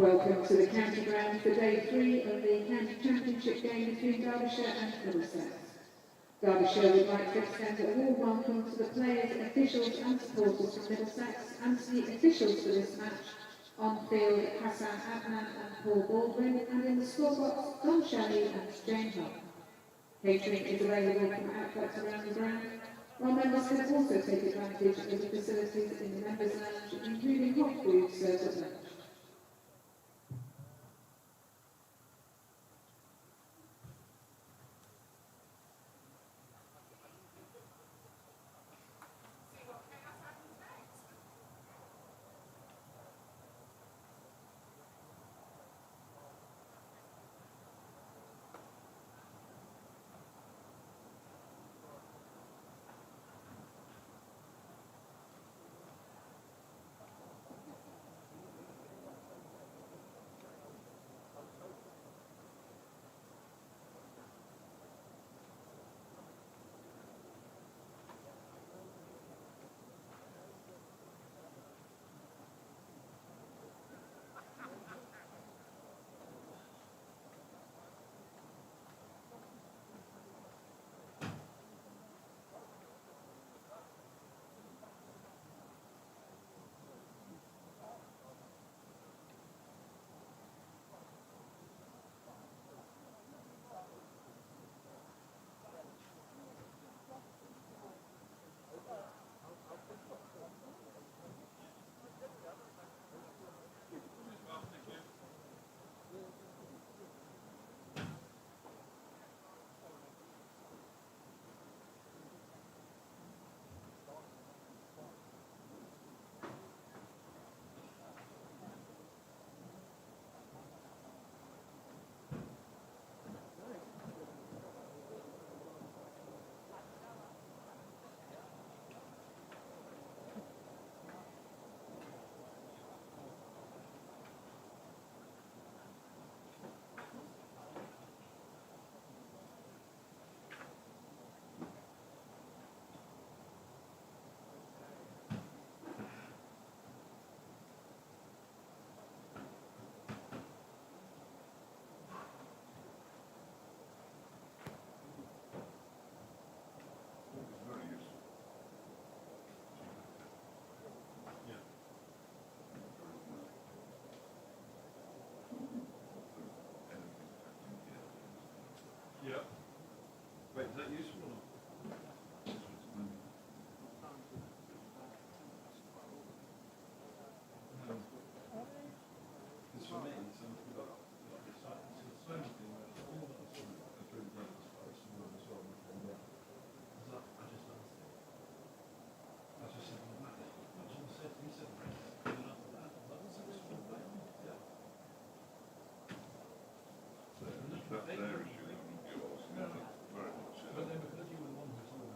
Welcome to the county ground for day 3 of the county championship game between Derbyshire and Middlesex. Derbyshire would like to extend a warm welcome to the players, officials and supporters from Middlesex and to the officials for this match. On field, Hassan Adnan and Paul Baldwin, and in the scorebox, Don Shelley and Jane Hunt. Catering is available from outlets around the ground, while members can also take advantage of the facilities in the members' lounge, including hot food served at lunch. Yeah. Wait, is that useful or not? Because for me, it's so many things all that through the as well. I just asked him. I just said, well, Matt, he said, yeah. That there is but then because you were the one who told me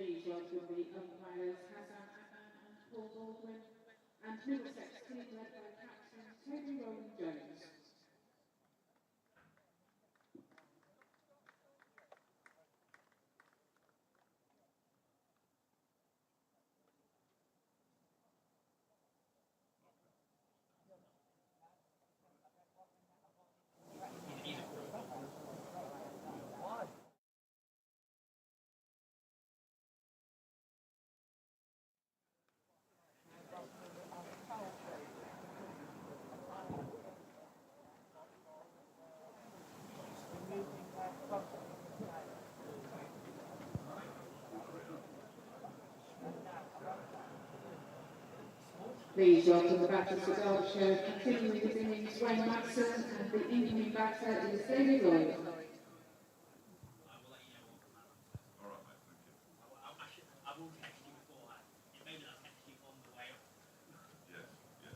Please welcome the umpires Hassan Aman and Paul Baldwin, and Middlesex team led by captain Toby Roland-Jones. Please welcome the batters for Derbyshire, continuing his innings, Wayne Madsen, and the incoming batter is David Lloyd. I will text you beforehand. Maybe I'll text you on the way up. Yes, yeah.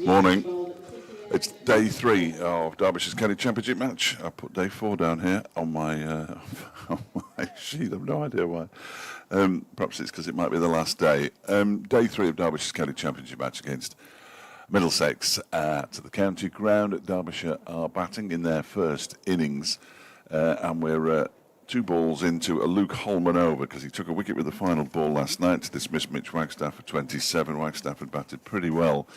Morning. It's day 3 of Derbyshire's County Championship match. I put day 4 down here on my, on my sheet. I've no idea why. Perhaps it's because it might be the last day. Day 3 of Derbyshire's County Championship match against Middlesex to the county ground. Derbyshire are batting in their first innings, and we're 2 balls into a Luke Holman over because he took a wicket with the final ball last night to dismiss Mitch Wagstaff for 27. Wagstaff had batted pretty well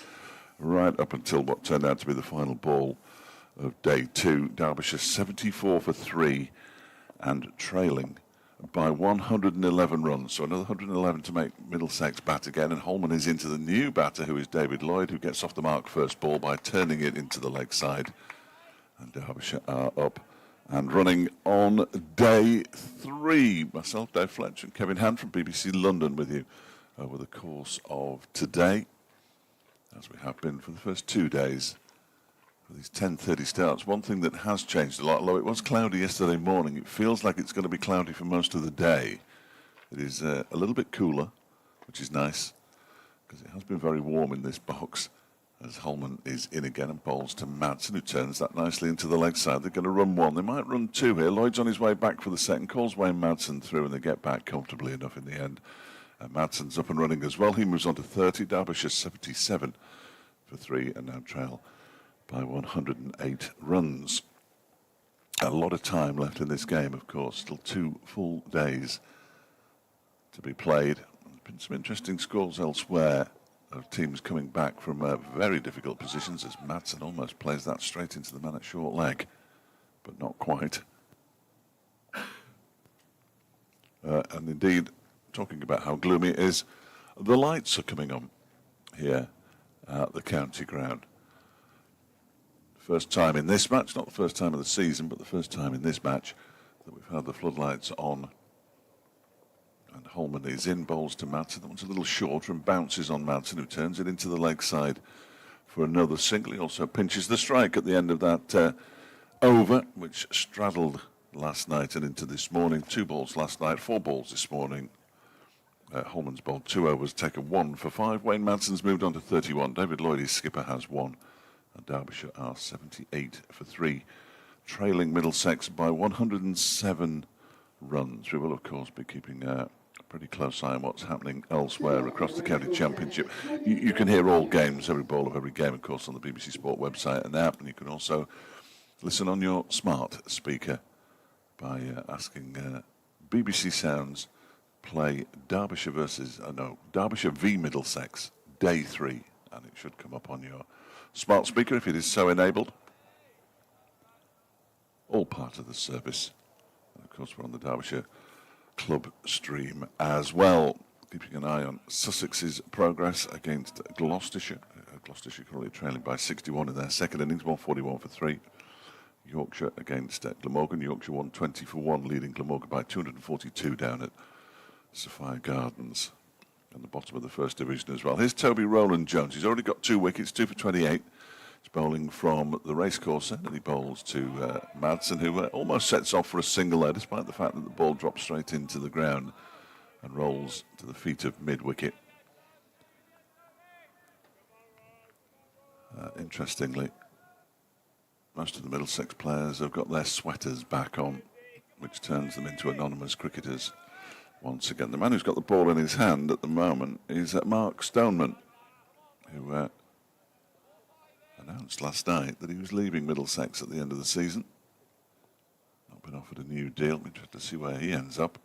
right up until what turned out to be the final ball of day 2. Derbyshire 74 for 3 and trailing by 111 runs. So another 111 to make Middlesex bat again, and Holman is into the new batter, who is David Lloyd, who gets off the mark first ball by turning it into the leg side. And Derbyshire are up and running on day 3. Myself, Dave Fletcher, and Kevin Hand from BBC London with you over the course of today, as we have been for the first 2 days for these 10:30 starts. One thing that has changed a lot, although it was cloudy yesterday morning, it feels like it's going to be cloudy for most of the day. It is a little bit cooler, which is nice, because it has been very warm in this box, as Holman is in again and bowls to Madsen, who turns that nicely into the leg side. They're going to run 1. They might run 2 here. Lloyd's on his way back for the second, calls Wayne Madsen through, and they get back comfortably enough in the end. Madsen's up and running as well. He moves on to 30. Derbyshire 77 for 3 and now trail by 108 runs. A lot of time left in this game, of course. Still 2 full days to be played. There's been some interesting scores elsewhere of teams coming back from very difficult positions, as Madsen almost plays that straight into the man at short leg, but not quite. And indeed, talking about how gloomy it is, the lights are coming on here at the county ground. First time in this match, not the first time of the season, but the first time in this match that we've had the floodlights on. And Holman is in, bowls to Madsen. That one's a little shorter and bounces on Madsen, who turns it into the leg side for another single. He also pinches the strike at the end of that over, which straddled last night and into this morning. 2 balls last night, 4 balls this morning. Holman's bowled 2 overs, taken 1 for 5. Wayne Madsen's moved on to 31. David Lloyd, his skipper, has 1. And Derbyshire are 78 for 3, trailing Middlesex by 107 runs. We will, of course, be keeping a pretty close eye on what's happening elsewhere across the county championship. You can hear all games, every ball of every game, of course, on the BBC Sport website and app, and you can also listen on your smart speaker by asking BBC Sounds play Derbyshire Derbyshire v Middlesex, day 3, and it should come up on your smart speaker if it is so enabled. All part of the service. And of course, we're on the Derbyshire Club stream as well, keeping an eye on Sussex's progress against Gloucestershire. Gloucestershire currently trailing by 61 in their second innings, 141 for 3. Yorkshire against Glamorgan. Yorkshire 120 for 1, leading Glamorgan by 242 down at Sophia Gardens. and the bottom of the first division as well. Here's Toby Roland-Jones. He's already got 2 wickets, 2 for 28. He's bowling from the racecourse end, and he bowls to Madsen, who almost sets off for a single there, despite the fact that the ball drops straight into the ground and rolls to the feet of mid-wicket. Interestingly, most of the Middlesex players have got their sweaters back on, which turns them into anonymous cricketers once again. The man who's got the ball in his hand at the moment is Mark Stoneman, who announced last night that he was leaving Middlesex at the end of the season. Not been offered a new deal. I'm interested to see where he ends up.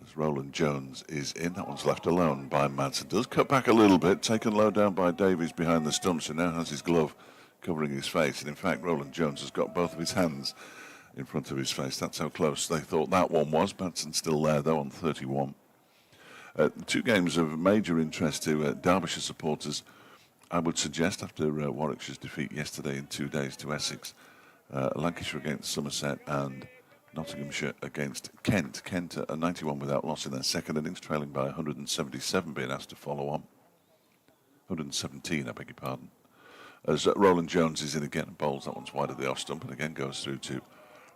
As Roland-Jones is in, that one's left alone by Madsen. Does cut back a little bit, taken low down by Davies behind the stumps, who now has his glove covering his face. And in fact, Roland-Jones has got both of his hands in front of his face. That's how close they thought that one was. Madsen's still there, though, on 31. 2 games of major interest to Derbyshire supporters, I would suggest, after Warwickshire's defeat yesterday in 2 days to Essex. Lancashire against Somerset and Nottinghamshire against Kent. Kent are 91 without loss in their second innings, trailing by 177, being asked to follow on. 117, I beg your pardon. As Roland-Jones is in again and bowls, that one's wide of the off stump, and again goes through to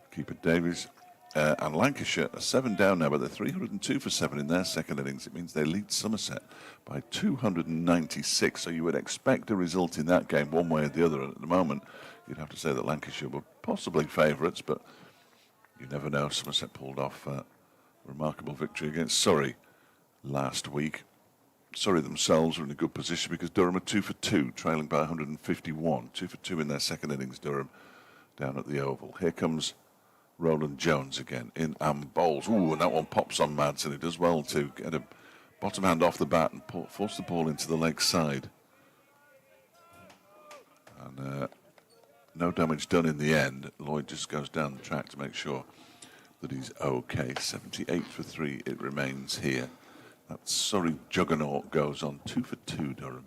keeper Davies. And Lancashire are 7 down now, but they're 302 for 7 in their second innings. It means they lead Somerset by 296, so you would expect a result in that game one way or the other. And at the moment, you'd have to say that Lancashire were possibly favourites, but you never know. Somerset pulled off a remarkable victory against Surrey last week. Surrey themselves are in a good position because Durham are 2 for 2, trailing by 151. 2 for 2 in their second innings, Durham, down at the Oval. Here comes Roland-Jones again in and bowls. Ooh, and that one pops on Madsen. He does well to get a bottom hand off the bat and force the ball into the leg side. And no damage done in the end. Lloyd just goes down the track to make sure that he's okay. 78 for 3 it remains here. That Surrey juggernaut goes on 2 for 2, Durham,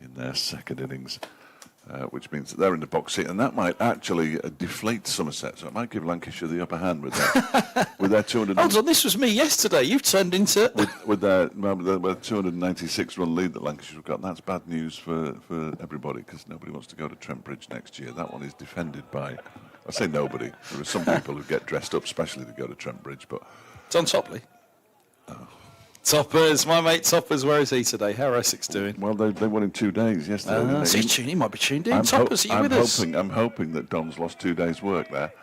in their second innings, which means that they're in the box seat, and that might actually deflate Somerset, so it might give Lancashire the upper hand with that. With their 200. Hold on, this was me yesterday. You've turned into with their 296 run lead that Lancashire have got. That's bad news for everybody, because nobody wants to go to Trent Bridge next year. That one is defended by, I say nobody. There are some people who get dressed up specially to go to Trent Bridge, but Don Topley. Toppers, my mate Toppers, where is he today? How are Essex doing? Well, they won in 2 days yesterday. He might be tuned in. Toppers, are you with us? I'm hoping that Don's lost 2 days' work there.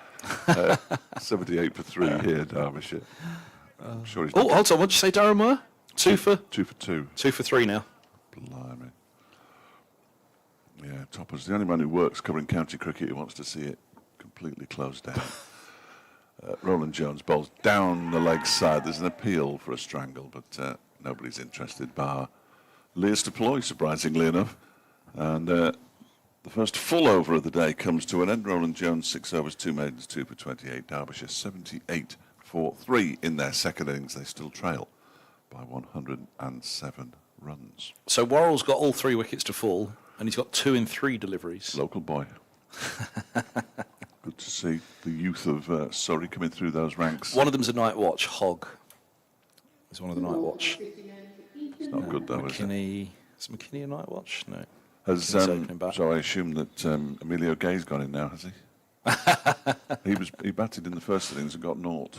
78 for 3 here, Derbyshire. I'm sure he's. Oh, hold on. What did you say, Darren Moore? 2 for 2 for 2. 2 for 3 now. Blimey. Yeah, Toppers, the only man who works covering county cricket who wants to see it completely closed down. Roland-Jones bowls down the leg side. There's an appeal for a strangle, but nobody's interested, bar Lears to ploy, surprisingly enough. And the first full over of the day comes to an end. Roland-Jones, 6 overs, 2 maidens, 2 for 28. Derbyshire, 78 for 3 in their second innings. They still trail by 107 runs. So Worrell's got all 3 wickets to fall, and he's got 2 in 3 deliveries. Local boy. Good to see the youth of Surrey coming through those ranks. One of them's a night watch. Hogg is one of the night watch. It's not good though, is it? Is McKinney a night watch? No. So I assume that Emilio Gay's gone in now, has he? He batted in the first innings and got 0.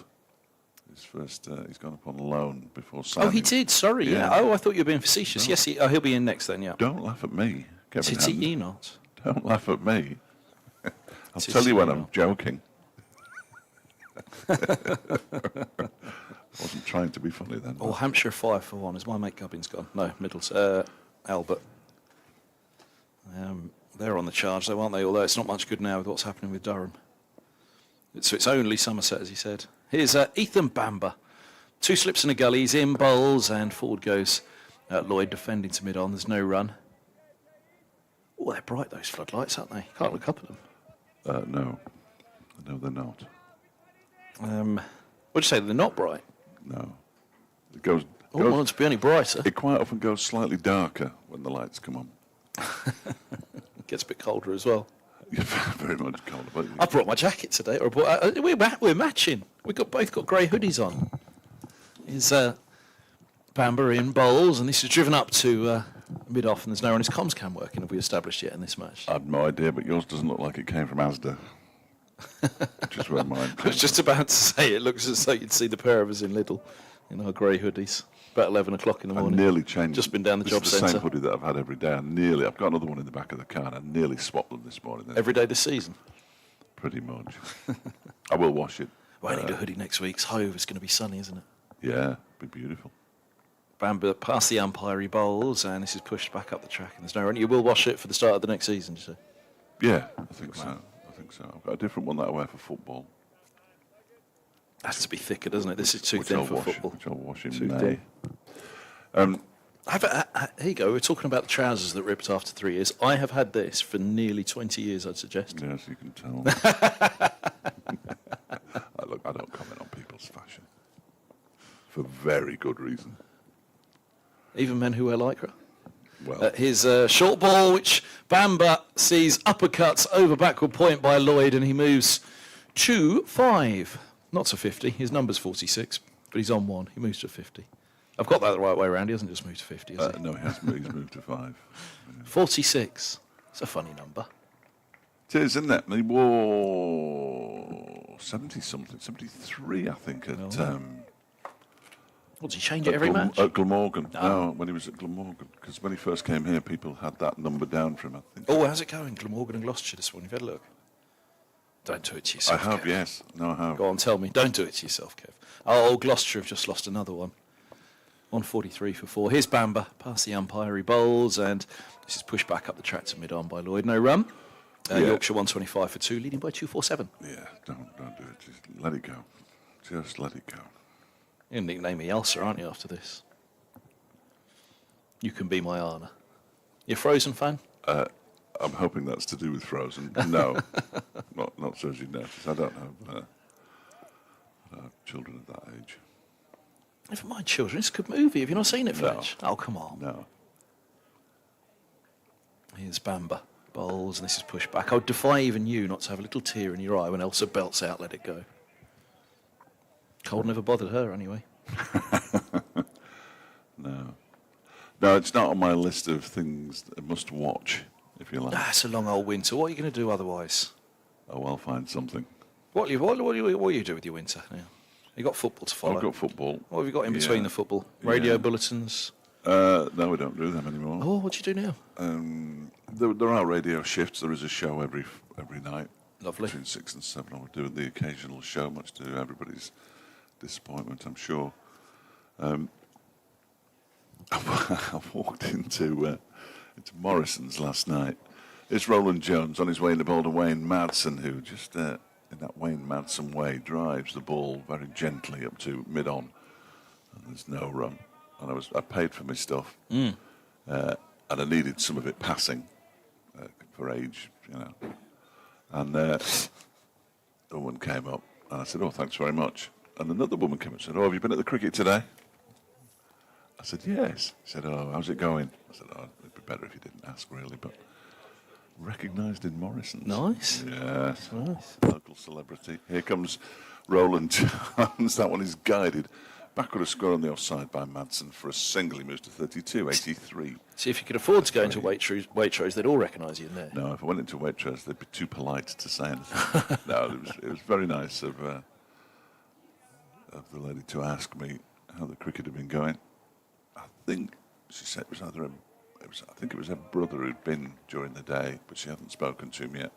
His first, he's gone up on loan before signing. Oh, he did. Sorry, yeah. Oh, I thought you were being facetious. No. Yes, he'll be in next then. Yeah. Don't laugh at me, Kevin. Did he not? Don't laugh at me. I'll tell you when I'm joking. I wasn't trying to be funny then. Oh, Hampshire 5 for 1. Is my mate Gubbins gone? No, Middlesex. Albert. They're on the charge though, aren't they? Although it's not much good now with what's happening with Durham. So it's only Somerset, as he said. Here's Ethan Bamber. 2 slips and a gully. He's in, bowls, and forward goes Lloyd defending to mid-on. There's no run. Oh, they're bright, those floodlights, aren't they? Can't look up at them. No, they're not. What'd you say? They're not bright? No. It goes. I wouldn't want it to be any brighter. It quite often goes slightly darker when the lights come on. It gets a bit colder as well. Very much colder. But I brought my jacket today. We're matching. Both got grey hoodies on. Is Bamber in bowls, and this is driven up to mid-off, and there's no one. His comms cam working. Have we established yet in this match? I have no idea, but yours doesn't look like it came from Asda. Just where mine I was just about to say, it looks as though you'd see the pair of us in Lidl in our grey hoodies. About 11 o'clock in the I morning. nearly changed. Just been down the job This is the centre. same hoodie that I've had every day. I've got another one in the back of the car, and I nearly swapped them this morning. Every day this season. Pretty much. I will wash it. Well, I need a hoodie next week. It's Hove. It's going to be sunny, isn't it? Yeah, be beautiful. Bamber past the umpire, he bowls, and this is pushed back up the track, and there's no run. You will wash it for the start of the next season, you say? Yeah, I think so. I've got a different one that I wear for football. Has to be thicker, doesn't it? This is too which thin I'll for wash, football. Which I'll wash in Too May. thin. Here you go. We're talking about the trousers that ripped after 3 years. I have had this for nearly 20 years, I'd suggest. Yes, you can tell. I don't comment on people's fashion. For very good reason. Even men who wear lycra. Well, His short ball, which Bamber sees uppercuts over backward point by Lloyd, and he moves to 5. Not to 50. His number's 46, but he's on 1. He moves to 50. I've got that the right way around. He hasn't just moved to 50, has he? no, he hasn't. He's moved to 5. 46. It's a funny number. It is, isn't it? He wore 70-something, 73, I think, at... What, does he change it every match? At Glamorgan. No. No, when he was at Glamorgan. Because when he first came here, people had that number down for him, I think. Oh, how's it going? Glamorgan and Gloucestershire this morning. You've had a look. Don't do it to I yourself, have, Kev. yes. No, I have. Go on, tell me. Don't do it to yourself, Kev. Oh, Gloucestershire have just lost another one. 143 for 4. Here's Bamber, past the umpire, he bowls, and this is pushed back up the track to mid-on by Lloyd. No run. Yeah. Yorkshire 125 for 2, leading by 247. Yeah, don't do it. Just let it go. Just let it go. You're going to nickname me Elsa, aren't you, after this? You can be my Anna. You a Frozen fan? I'm hoping that's to do with Frozen. No, not so as you notice. I don't have children at that age. Never mind children, it's a good movie. Have you not seen it, Fletch? Oh, come on. No. Here's Bamber. Bowls, and this is pushed back. I would defy even you not to have a little tear in your eye when Elsa belts out, let it go. Cold never bothered her, anyway. No, it's not on my list of things that I must watch, if you like. It's a long old winter. What are you going to do otherwise? Oh, I'll find something. What do you do with your winter now? You got football to follow. I've got football. What have you got in between the football? Radio Yeah. bulletins? No, we don't do them anymore. Oh, what do you do now? There are radio shifts. There is a show every night. Lovely. Between 6 and 7, I would do the occasional show, much to everybody's disappointment, I'm sure. I walked into Morrison's last night. It's Roland-Jones on his way in the ball to Wayne Madsen, who just, in that Wayne Madsen way, drives the ball very gently up to mid-on. And there's no run. And I paid for my stuff. And I needed some of it passing for age, you know. And a woman came up, and I said, "Oh, thanks very much." And another woman came up and said, "Oh, have you been at the cricket today?" I said, "Yes." She said, "Oh, how's it going?" I said, "Oh, it'd be better if you didn't ask, really." But recognised in Morrison's. Nice. Yes. Nice. Local celebrity. Here comes Roland-Jones. That one is guided. Backward a score on the offside by Madsen for a single. He moves to 32, 83. See, if you could afford to go into Waitrose, they'd all recognise you in there. No, if I went into Waitrose, they'd be too polite to say anything. No, it was very nice of the lady to ask me how the cricket had been going. I think she said it was I think it was her brother who'd been during the day, but she hadn't spoken to him yet.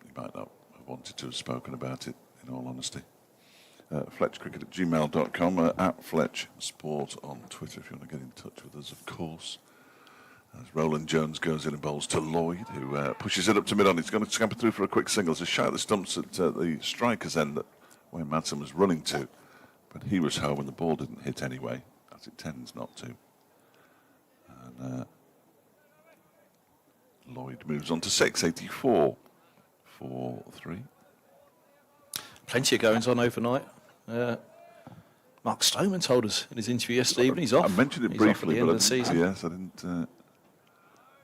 He might not have wanted to have spoken about it, in all honesty. FletchCricket@gmail.com, at Fletch Sport on Twitter if you want to get in touch with us, of course. As Roland-Jones goes in and bowls to Lloyd, who pushes it up to mid-on. He's going to scamper through for a quick single. It's a shot at the stumps at the striker's end that Wayne Madsen was running to, but he was home and the ball didn't hit anyway, as it tends not to. And Lloyd moves on to 684 for 3. Plenty of goings on overnight. Mark Stoneman told us in his interview yesterday evening he's off. I mentioned it He's off at briefly, the end but of the season. yes, I didn't. In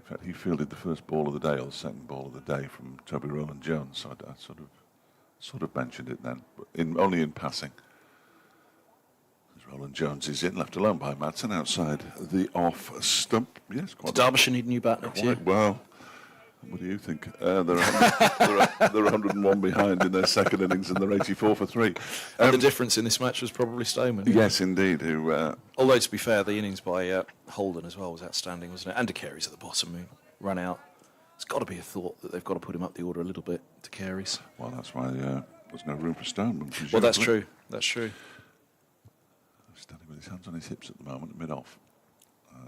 fact, he fielded the first ball of the day or the second ball of the day from Toby Roland-Jones, so I sort of mentioned it then, but only in passing. As Roland-Jones is in, left alone by Madsen outside the off stump. Yes, quite Does Derbyshire need a new bat next year? quite well. What do you think? They're 101 behind in their second innings and they're 84 for 3. And the difference in this match was probably Stoneman. Yes, indeed. Who Although, to be fair, the innings by Holden as well was outstanding, wasn't it? And De Carey's at the bottom, who run out. It's got to be a thought that they've got to put him up the order a little bit, De Carey's. Well, that's why there's no room for Stoneman. Well, that's true. That's true. Standing with his hands on his hips at the moment, mid-off.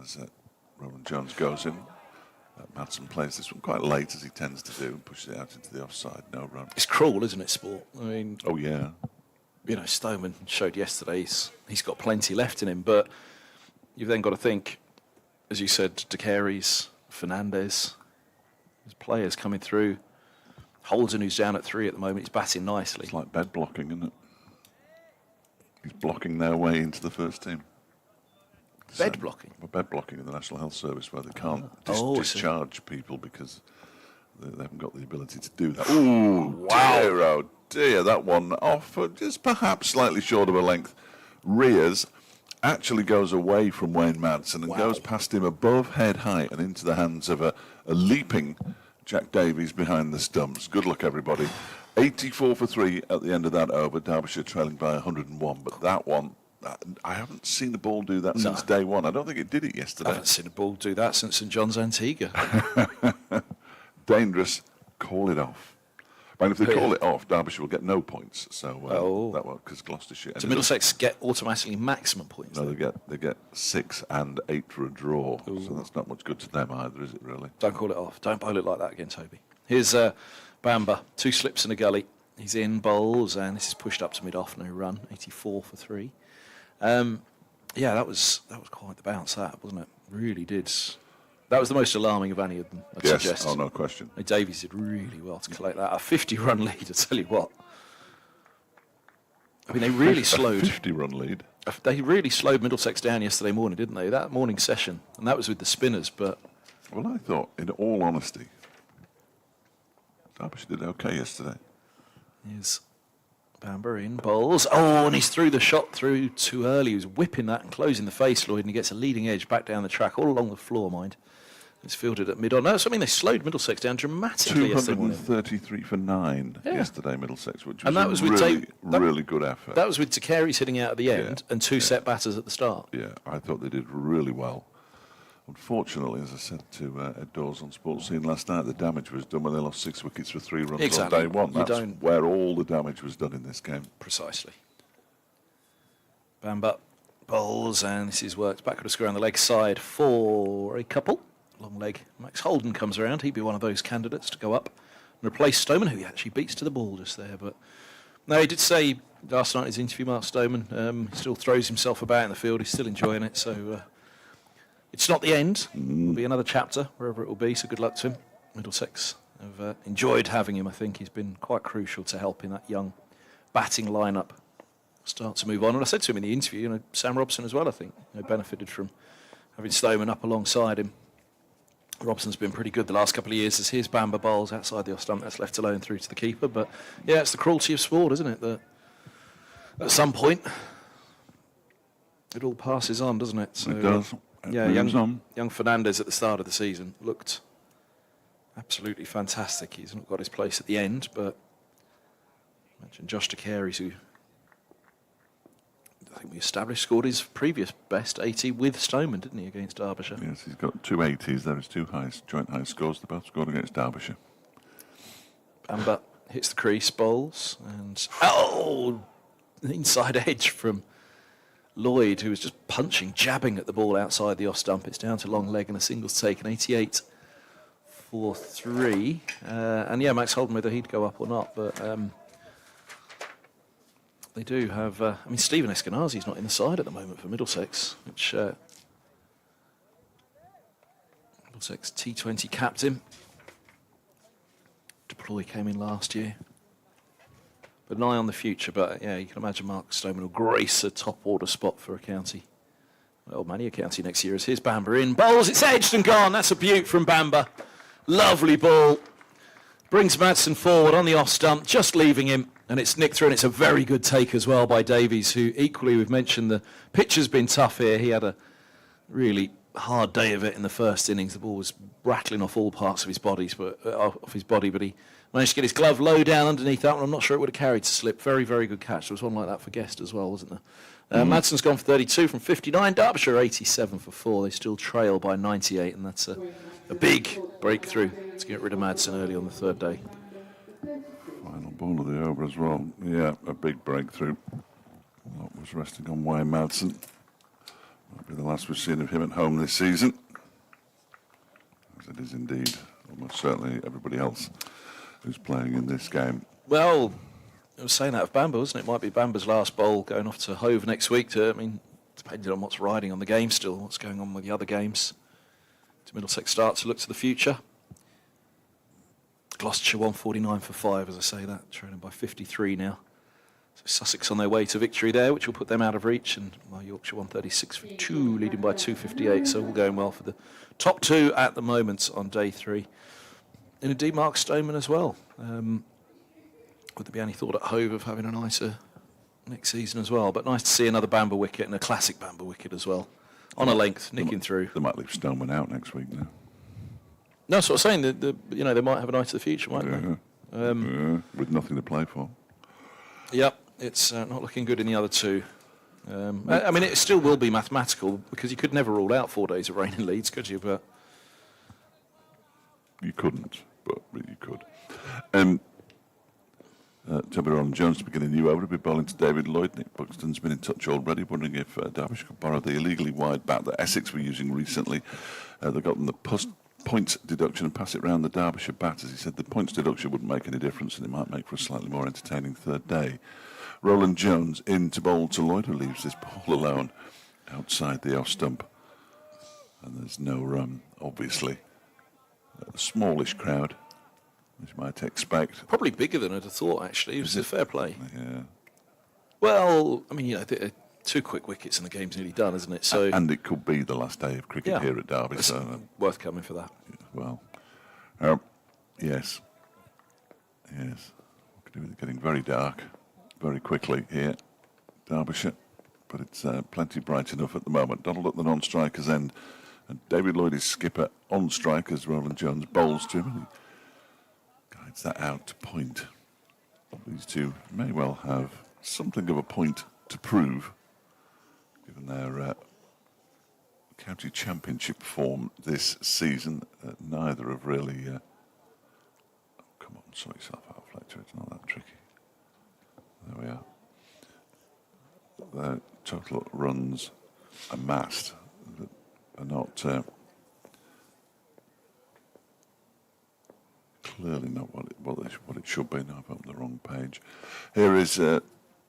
As Roland-Jones goes in. Madsen plays this one quite late, as he tends to do, and pushes it out into the offside. No run. It's cruel, isn't it, sport? I mean, Oh, yeah. you know, Stoneman showed yesterday he's got plenty left in him, but you've then got to think, as you said, De Carey's, Fernandez, there's players coming through. Holden, who's down at 3 at the moment, he's batting nicely. It's like bed blocking, isn't it? He's blocking their way into the first team. Bed blocking? Well, bed blocking in the National Health Service, where they can't Oh, I see. discharge people because they haven't got the ability to do that. Ooh, wow. Dear, oh dear, that one off just perhaps slightly short of a length. Rears actually goes away from Wayne Madsen and goes past him above head height and into the hands of a leaping Jack Davies behind the stumps. Good luck, everybody. 84 for 3 at the end of that over. Derbyshire trailing by 101, but that one, I haven't seen the ball do that since day one. I don't think it did it I yesterday. haven't seen a ball do that since St John's Antigua. Dangerous. Call it off. And if they Yeah. call it off, Derbyshire will get no points. So Oh. that one, because Gloucestershire. So Middlesex get automatically maximum points. No, they get 6 and 8 for a draw. So that's not much good to them either, is it? Really? Don't call it off. Don't bowl it like that again, Toby. Here's Bamba, 2 slips in a gully. He's in, bowls, and this is pushed up to mid-off, no run, 84 for 3. Yeah, that was quite the bounce, that, wasn't it? Really did. That was the most alarming of any of them, I'd Yes. suggest. Oh, no question. Davies did really well to collect that. A 50-run lead, I tell you what. I mean, they really slowed. 50-run lead. They really slowed Middlesex down yesterday morning, didn't they? That morning session, and that was with the spinners. But Well, I thought, in all honesty, Derbyshire did okay yesterday. here's Bamber in, bowls. Oh, and he's threw the shot through too early. He was whipping that and closing the face, Lloyd, and he gets a leading edge back down the track, all along the floor, mind. It's fielded at mid-on. No, so I mean, they slowed Middlesex down dramatically yesterday morning. 233 for 9 Yeah. yesterday, Middlesex, which was, And that was a with really, that- really good effort. That was with De Carey's hitting out at the end and 2 set batters at the start. Yeah, I thought they did really well. Unfortunately, as I said to Ed Dawes on Sports Scene last night, the damage was done when they lost 6 wickets for 3 runs Exactly. on day one. You That's don't- where all the damage was done in this game. Precisely. Bamba bowls, and this is worked backward of square on the leg side for a couple. Long leg. Max Holden comes around. He'd be one of those candidates to go up and replace Stoneman, who he actually beats to the ball just there. But no, he did say last night in his interview, Mark Stoneman, he still throws himself about in the field. He's still enjoying it. So it's not the end. There'll be another chapter, wherever it will be. So good luck to him. Middlesex have enjoyed having him. I think he's been quite crucial to helping that young batting lineup start to move on. And I said to him in the interview, Sam Robson as well, I think, benefited from having Stoneman up alongside him. Robson's been pretty good the last couple of years as his Bamba bowls outside the off stump. That's left alone through to the keeper. But yeah, it's the cruelty of sport, isn't it? That at some point it all passes on, doesn't it? So, It does. Yeah, It moves on. young Fernandez at the start of the season looked absolutely fantastic. He's not got his place at the end, but imagine Josh De Carey's, who I think we established scored his previous best 80 with Stoneman, didn't he, against Derbyshire? Yes, he's got 2 80s. There is 2 joint high scores. They both scored against Derbyshire. Bamba hits the crease, bowls, and inside edge from Lloyd, who was just jabbing at the ball outside the off stump. It's down to long leg and a singles taken, 88 for 3. And yeah, Max Holden, whether he'd go up or not, but they do have. Stephen Eskenazi's not in the side at the moment for Middlesex, which Middlesex T20 captain. Deploy came in last year. But an eye on the future. But yeah, you can imagine Mark Stoneman will grace a top order spot for a county. Well, Mania County next year as his Bamba in. Bowls, it's edged and gone. That's a beaut from Bamba. Lovely ball. Brings Madsen forward on the off stump, just leaving him. And it's nicked through, and it's a very good take as well by Davies, who equally, we've mentioned the pitch has been tough here. He had a really hard day of it in the first innings. The ball was rattling off all parts of his body, but he managed to get his glove low down underneath that one. I'm not sure it would have carried to slip. Very, very good catch. There was one like that for Guest as well, wasn't there? Madsen's gone for 32 from 59. Derbyshire 87 for 4. They still trail by 98, and that's a big breakthrough to get rid of Madsen early on the third day. Final ball of the over as well. Yeah, a big breakthrough. That was resting on Wayne Madsen. Might be the last we've seen of him at home this season. As it is indeed almost certainly everybody else who's playing in this game. Well, I was saying that of Bamber, wasn't it? It might be Bamber's last bowl going off to Hove next week. Depending on what's riding on the game still, what's going on with the other games. To Middlesex start to look to the future. Gloucestershire 149 for 5, as I say that, trailing by 53 now. So Sussex on their way to victory there, which will put them out of reach, and Yorkshire 136 for 2, leading by 258. So all going well for the top two at the moment on day 3. And indeed Mark Stoneman as well. Would there be any thought at Hove of having a nicer next season as well? But nice to see another Bamber wicket, and a classic Bamber wicket as well. On a length, nicking through. They might leave Stoneman out next week now. No, that's what I'm saying. They might have a night to the future, mightn't they? With nothing to play for. Yep, it's not looking good in the other two. It still will be mathematical, because you could never rule out 4 days of rain in Leeds, could you? But you couldn't, but you could. Roland-Jones to begin a new over to be bowling to David Lloyd. Nick Buxton's been in touch already, wondering if Derbyshire could borrow the illegally wide bat that Essex were using recently. They got them the points deduction and pass it round the Derbyshire batters. He said the points deduction wouldn't make any difference, and it might make for a slightly more entertaining third day. Roland-Jones in to bowl to Lloyd, who leaves this ball alone outside the off stump. And there's no run, obviously. A smallish crowd, as you might expect. probably bigger than I'd have thought, actually. It was a fair play. Yeah. Well, 2 quick wickets and the game's nearly done, isn't it? So And it could be the last day of cricket here at Derby. it's So, worth coming for that. well, yes. Getting very dark very quickly here, Derbyshire. But it's plenty bright enough at the moment. Donald at the non-striker's end. And David Lloyd is skipper on strike as Roland-Jones bowls to him. And he guides that out to point. These two may well have something of a point to prove, given their county championship form this season. Neither have really... come on, sort yourself out, Fletcher. It's not that tricky. There we are. Their total runs amassed are not clearly not what it should be. Now I've opened the wrong page. Here is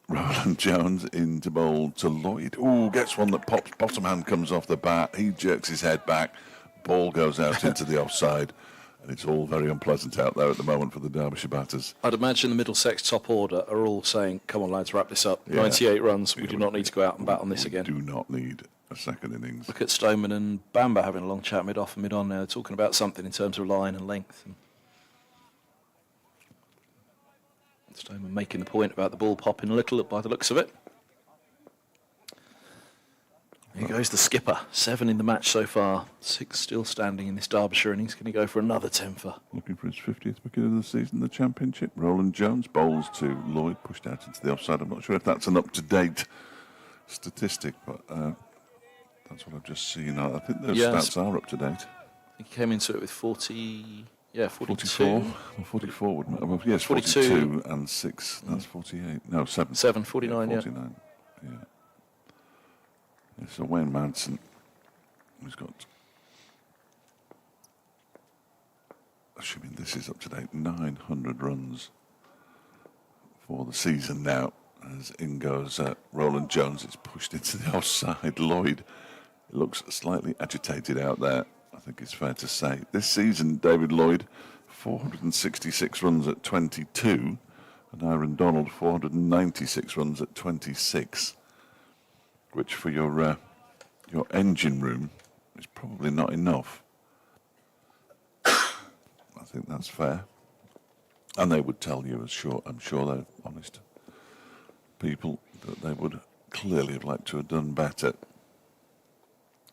Roland-Jones in to bowl to Lloyd. Ooh, gets one that pops. Bottom hand comes off the bat. He jerks his head back. Ball goes out into the offside. And it's all very unpleasant out there at the moment for the Derbyshire batters. I'd imagine the Middlesex top order are all saying, come on, lads, wrap this up. Yeah. 98 runs. We do not need to go out and bat on this again. Do not need a second innings. Look at Stoneman and Bamber having a long chat mid-off and mid-on now, talking about something in terms of line and length. And Stoneman making the point about the ball popping a little by the looks of it. Here goes the skipper. 7 in the match so far. 6 still standing in this Derbyshire innings. Can he go for another 10 for? Looking for his 50th wicket of the season, the championship. Roland-Jones bowls to Lloyd, pushed out into the offside. I'm not sure if that's an up-to-date statistic, but that's what I've just seen. I think those stats are up-to-date. He came into it with 42. 44. Well, 44 wouldn't it? Well, yes, 42 and 6. That's 48. No, 7. 7, 49, 49. Yeah. So Wayne Madsen, who's got, assuming this is up to date, 900 runs for the season now. As in goes Roland-Jones, it's pushed into the offside. Lloyd looks slightly agitated out there, I think it's fair to say. This season, David Lloyd, 466 runs at 22, and Aaron Donald, 496 runs at 26. Which for your engine room is probably not enough. I think that's fair. And they would tell you, I'm sure they're honest people, that they would clearly have liked to have done better.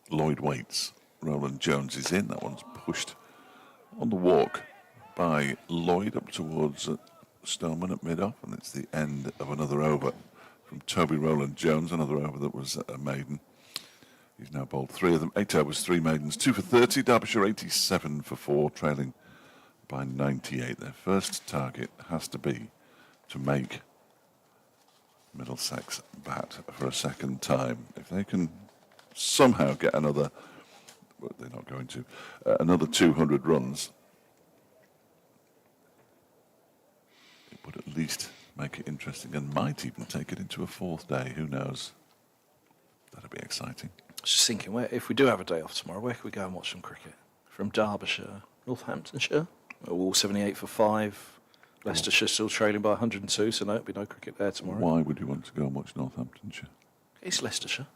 Lloyd waits. Roland-Jones is in. That one's pushed on the walk by Lloyd up towards Stoneman at mid-off, and it's the end of another over from Toby Roland-Jones, another over that was a maiden. He's now bowled 3 of them. 8 overs, 3 maidens, 2 for 30. Derbyshire 87 for 4, trailing by 98. Their first target has to be to make Middlesex bat for a second time. If they can somehow get another, well, they're not going to, another 200 runs, it would at least make it interesting and might even take it into a 4th day. Who knows? That'd be exciting. I was just thinking, if we do have a day off tomorrow, where can we go and watch some cricket? From Derbyshire, Northamptonshire, all 78 for 5. Leicestershire still trailing by 102, so no, it'll be no cricket there tomorrow. Why would you want to go and watch Northamptonshire? It's Leicestershire.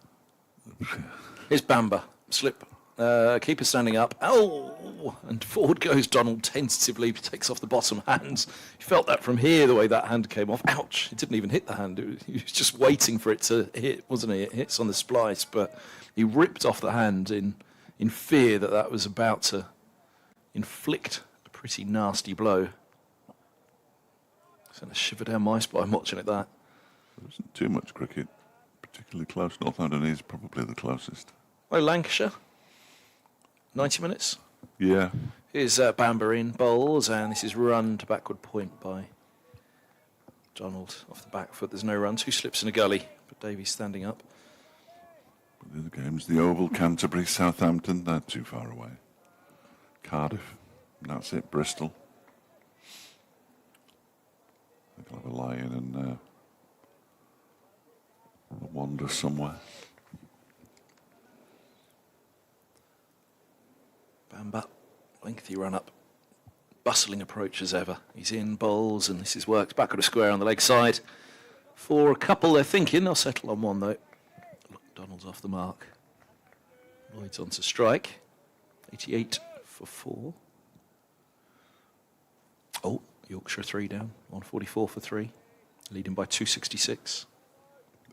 Here's Bamber, slip. Keeper standing up. Oh! And forward goes Donald tentatively, takes off the bottom hands. You felt that from here, the way that hand came off. Ouch! It didn't even hit the hand. He was just waiting for it to hit, wasn't he? It hits on the splice, but he ripped off the hand in fear that was about to inflict a pretty nasty blow. Sent a shiver down my spine watching it, that. There isn't too much cricket, particularly close. Northampton is probably the closest. Oh, Lancashire. 90 minutes. Yeah. Here's Bamber in bowls, and this is run to backward point by Donald off the back foot. There's no run. 2 slips in a gully, but Davies standing up. But the other games, the Oval, Canterbury, Southampton, they're too far away. Cardiff, and that's it. Bristol. I think I'll have a lie in and wander somewhere. Bamber, lengthy run up, bustling approach as ever. He's in bowls, and this is worked back at a square on the leg side. For a couple, they're thinking they'll settle on one though. Look, Donald's off the mark. Lloyd's on to strike. 88 for 4. Oh, Yorkshire 3 down. 144 for 3. Leading by 266.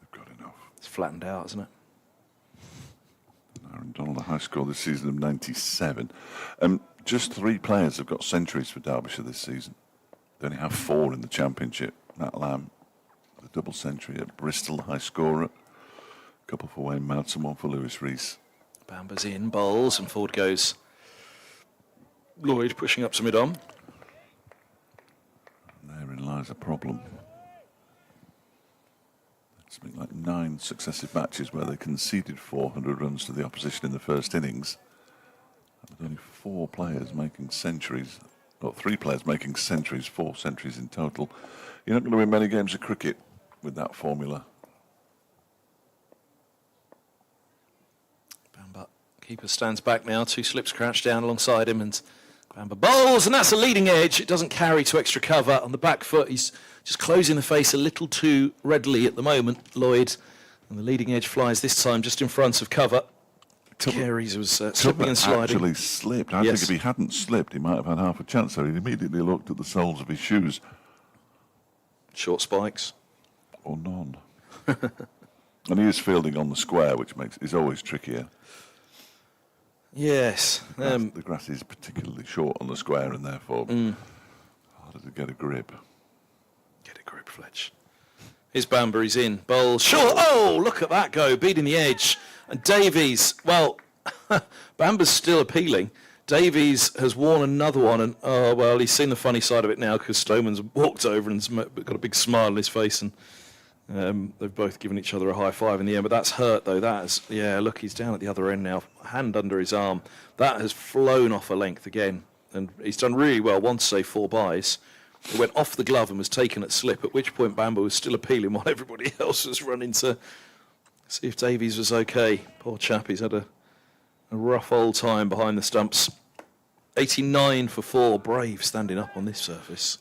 They've got enough. It's flattened out, isn't it? Aaron Donald, a high score this season of 97. Just 3 players have got centuries for Derbyshire this season. They only have 4 in the Championship. Matt Lamb, the double century at Bristol, high scorer. A couple for Wayne Madsen, 1 for Lewis Rees. Bamber's in, bowls, and forward goes Lloyd, pushing up to mid-on. Therein lies a problem. Something like 9 successive matches where they conceded 400 runs to the opposition in the first innings. And with only 4 players making centuries, or 3 players making centuries, 4 centuries in total. You're not going to win many games of cricket with that formula. Bamber, keeper stands back now, 2 slips crouched down alongside him, and Bamber bowls, and that's a leading edge. It doesn't carry to extra cover on the back foot. He's just closing the face a little too readily at the moment, Lloyd. And the leading edge flies this time just in front of cover. Carey's was slipping and sliding. Actually slipped. I think if he hadn't slipped, he might have had half a chance. So he immediately looked at the soles of his shoes. Short spikes. Or none. And he is fielding on the square, which is always trickier. Yes. The grass is particularly short on the square and therefore harder to get a grip. Get a grip, Fletch. Here's Bamber, he's in. Bowl, short. Oh, look at that go, beating the edge. And Davies, well, Bamber's still appealing. Davies has worn another one, and oh, well, he's seen the funny side of it now because Stoneman's walked over and got a big smile on his face, and they've both given each other a high five in the end. But that's hurt, though. That is, yeah, look, he's down at the other end now, hand under his arm. That has flown off a length again, and he's done really well. One to say 4 byes. It went off the glove and was taken at slip, at which point Bamber was still appealing while everybody else was running to see if Davies was okay. Poor chap, he's had a rough old time behind the stumps. 89 for 4, brave standing up on this surface.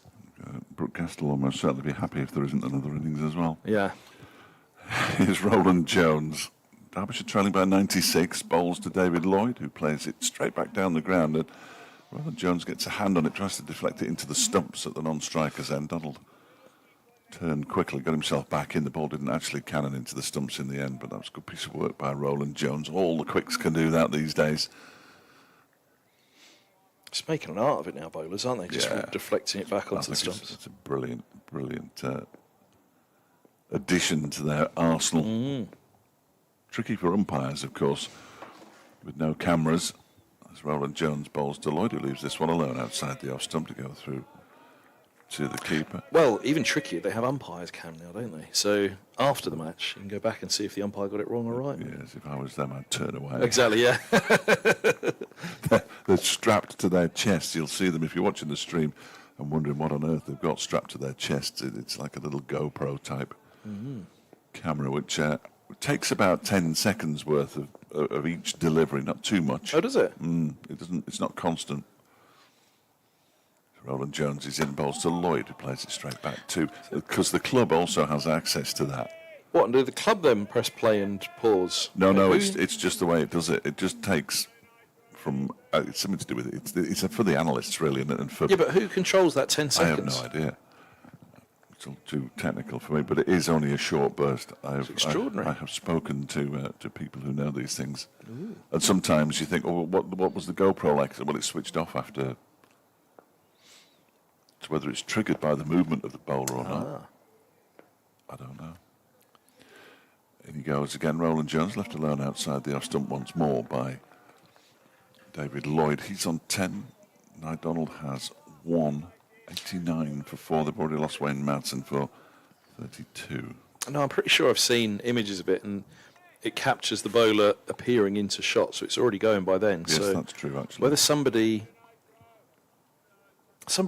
Brooke Castle will almost certainly be happy if there isn't another innings as well. Yeah. Here's Roland-Jones. Derbyshire trailing by 96, bowls to David Lloyd, who plays it straight back down the ground. And Roland-Jones gets a hand on it, tries to deflect it into the stumps at the non-striker's end. Donald turned quickly, got himself back in. The ball didn't actually cannon into the stumps in the end, but that was a good piece of work by Roland-Jones. All the quicks can do that these days. Just making an art of it now, bowlers, aren't they? Just deflecting it back onto the stumps. It's a brilliant addition to their arsenal. Tricky for umpires, of course, with no cameras. As Roland-Jones bowls to Lloyd, who leaves this one alone outside the off stump to go through to the keeper. Well, even trickier, they have umpires cam now, don't they? So after the match, you can go back and see if the umpire got it wrong or right. Yes, if I was them, I'd turn away. Exactly, yeah. They're strapped to their chests. You'll see them if you're watching the stream and wondering what on earth they've got strapped to their chests. It's like a little GoPro type camera, which takes about 10 seconds worth of each delivery, not too much. Oh, does it? It doesn't. It's not constant. Roland-Jones is in, bowls to Lloyd, who plays it straight back too, because the club also has access to that. What, and do the club then press play and pause? No, it's just the way it does it. It just takes from, it's something to do with it. It's for the analysts, really, and for... Yeah, but who controls that 10 seconds? I have no idea. It's all too technical for me, but it is only a short burst. It's extraordinary. I have spoken to people who know these things. Ooh. And sometimes you think, oh, what was the GoPro like? Well, it switched off after... So whether it's triggered by the movement of the bowler or not, I don't know. In he goes again. Roland-Jones left alone outside the off stump once more by David Lloyd. He's on 10. Now Donald has 1. 89 for 4. They've already lost Wayne Madsen for 32. No, I'm pretty sure I've seen images of it, and it captures the bowler appearing into shot, so it's already going by then. Yes, so that's true, actually. Whether somebody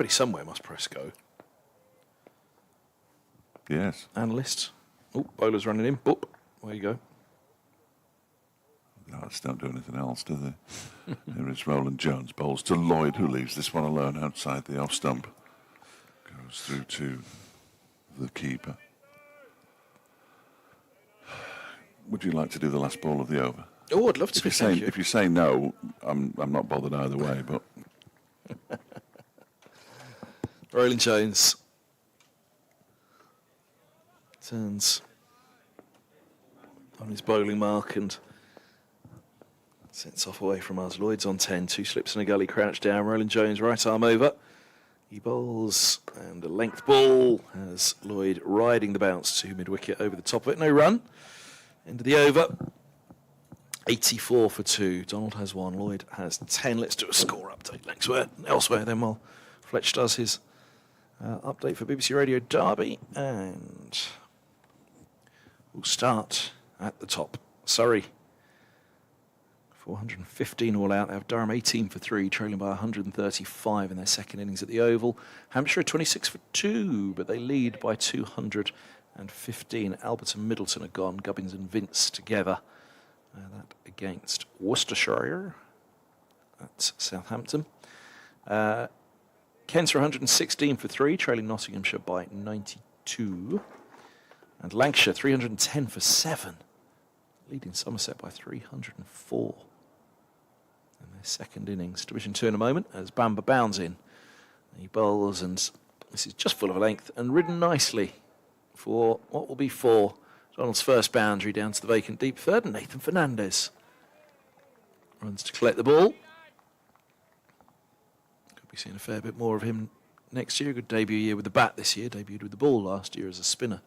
somewhere must press go. Yes. Analyst. Oh, bowler's running in. Boop. There you go. No, just don't do anything else, do they? Here is Roland-Jones. Bowls to Lloyd, who leaves this one alone outside the off stump. Goes through to the keeper. Would you like to do the last ball of the over? Oh, I'd love to. If you say no, I'm not bothered either way, but... Roland-Jones turns on his bowling mark and sets off away from us. Lloyd's on 10, 2 slips and a gully, crouch down. Roland-Jones right arm over. He bowls and a length ball as Lloyd riding the bounce to mid-wicket over the top of it. No run. End of the over. 84 for 2. Donald has 1. Lloyd has 10. Let's do a score update elsewhere then while Fletch does his update for BBC Radio Derby, and we'll start at the top. Surrey 415 all out. They have Durham 18 for 3, trailing by 135 in their second innings at the Oval. Hampshire 26 for 2, but they lead by 215. Albert and Middleton are gone. Gubbins and Vince together. That against Worcestershire at Southampton. Kents are 116 for 3, trailing Nottinghamshire by 92. And Lancashire 310 for 7, leading Somerset by 304 in their second innings. Division 2 in a moment as Bamber bounds in. He bowls, and this is just full of length and ridden nicely for what will be for Donald's first boundary down to the vacant deep third, and Nathan Fernandez runs to collect the ball. Seeing a fair bit more of him next year. Good debut year with the bat this year. Debuted with the ball last year as a spinner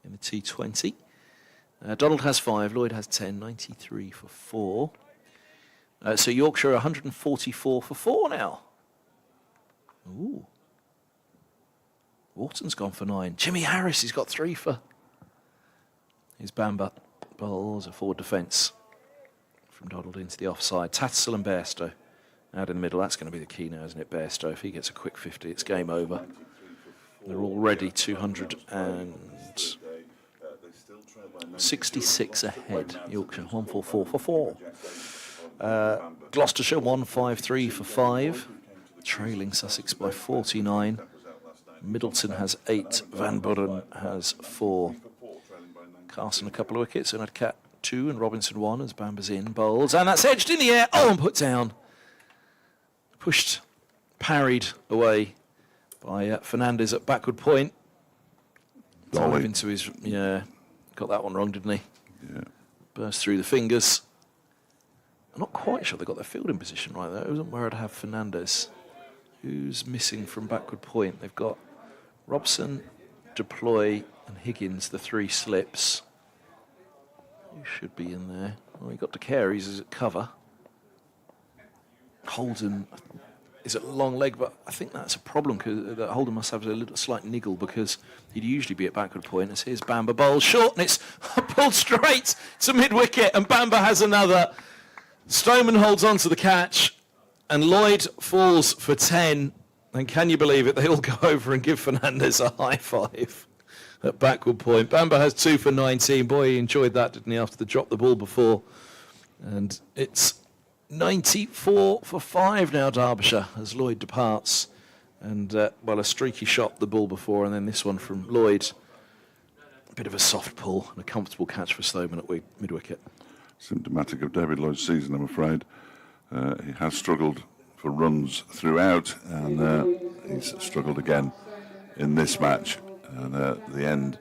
in the T20. Donald has 5. Lloyd has 10. 93 for 4. So Yorkshire 144 for 4 now. Ooh. Wharton's gone for 9. Jimmy Harris, he's got 3 for. Here's Bamber. Bowls a forward defence from Donald into the offside. Tattersall and Bairstow out in the middle. That's going to be the key now, isn't it? Bairstow, if he gets a quick 50, it's game over. They're already 266 ahead. Yorkshire 144 for 4. Gloucestershire 153 for 5, trailing Sussex by 49. Middleton has 8. Van Buren has 4. Carson a couple of wickets, and Adcat 2, and Robinson 1 as Bamber's in, bowls, and that's edged in the air. Oh, and put down. Pushed parried away by Fernandez at backward point. Dive Dolly. into his, got that one wrong, didn't he? Yeah. Burst through the fingers. I'm not quite sure they got their fielding position right there. It wasn't where I'd have Fernandez, who's missing from backward point. They've got Robson, Deploy, and Higgins, the 3 slips. Who should be in there? Well, we got De Carey's as at cover. Holden is at long leg, but I think that's a problem because Holden must have a little slight niggle because he'd usually be at backward point. As here's Bamber bowls short and it's pulled straight to mid wicket, and Bamber has another. Stoneman holds on to the catch, and Lloyd falls for 10. And can you believe it? They all go over and give Fernandez a high five at backward point. Bamber has 2 for 19. Boy, he enjoyed that, didn't he, after the drop the ball before. And it's 94 for 5 now, Derbyshire, as Lloyd departs. And, a streaky shot, the ball before, and then this one from Lloyd. A bit of a soft pull and a comfortable catch for Stoneman at mid-wicket. Symptomatic of David Lloyd's season, I'm afraid. He has struggled for runs throughout, and he's struggled again in this match. And the end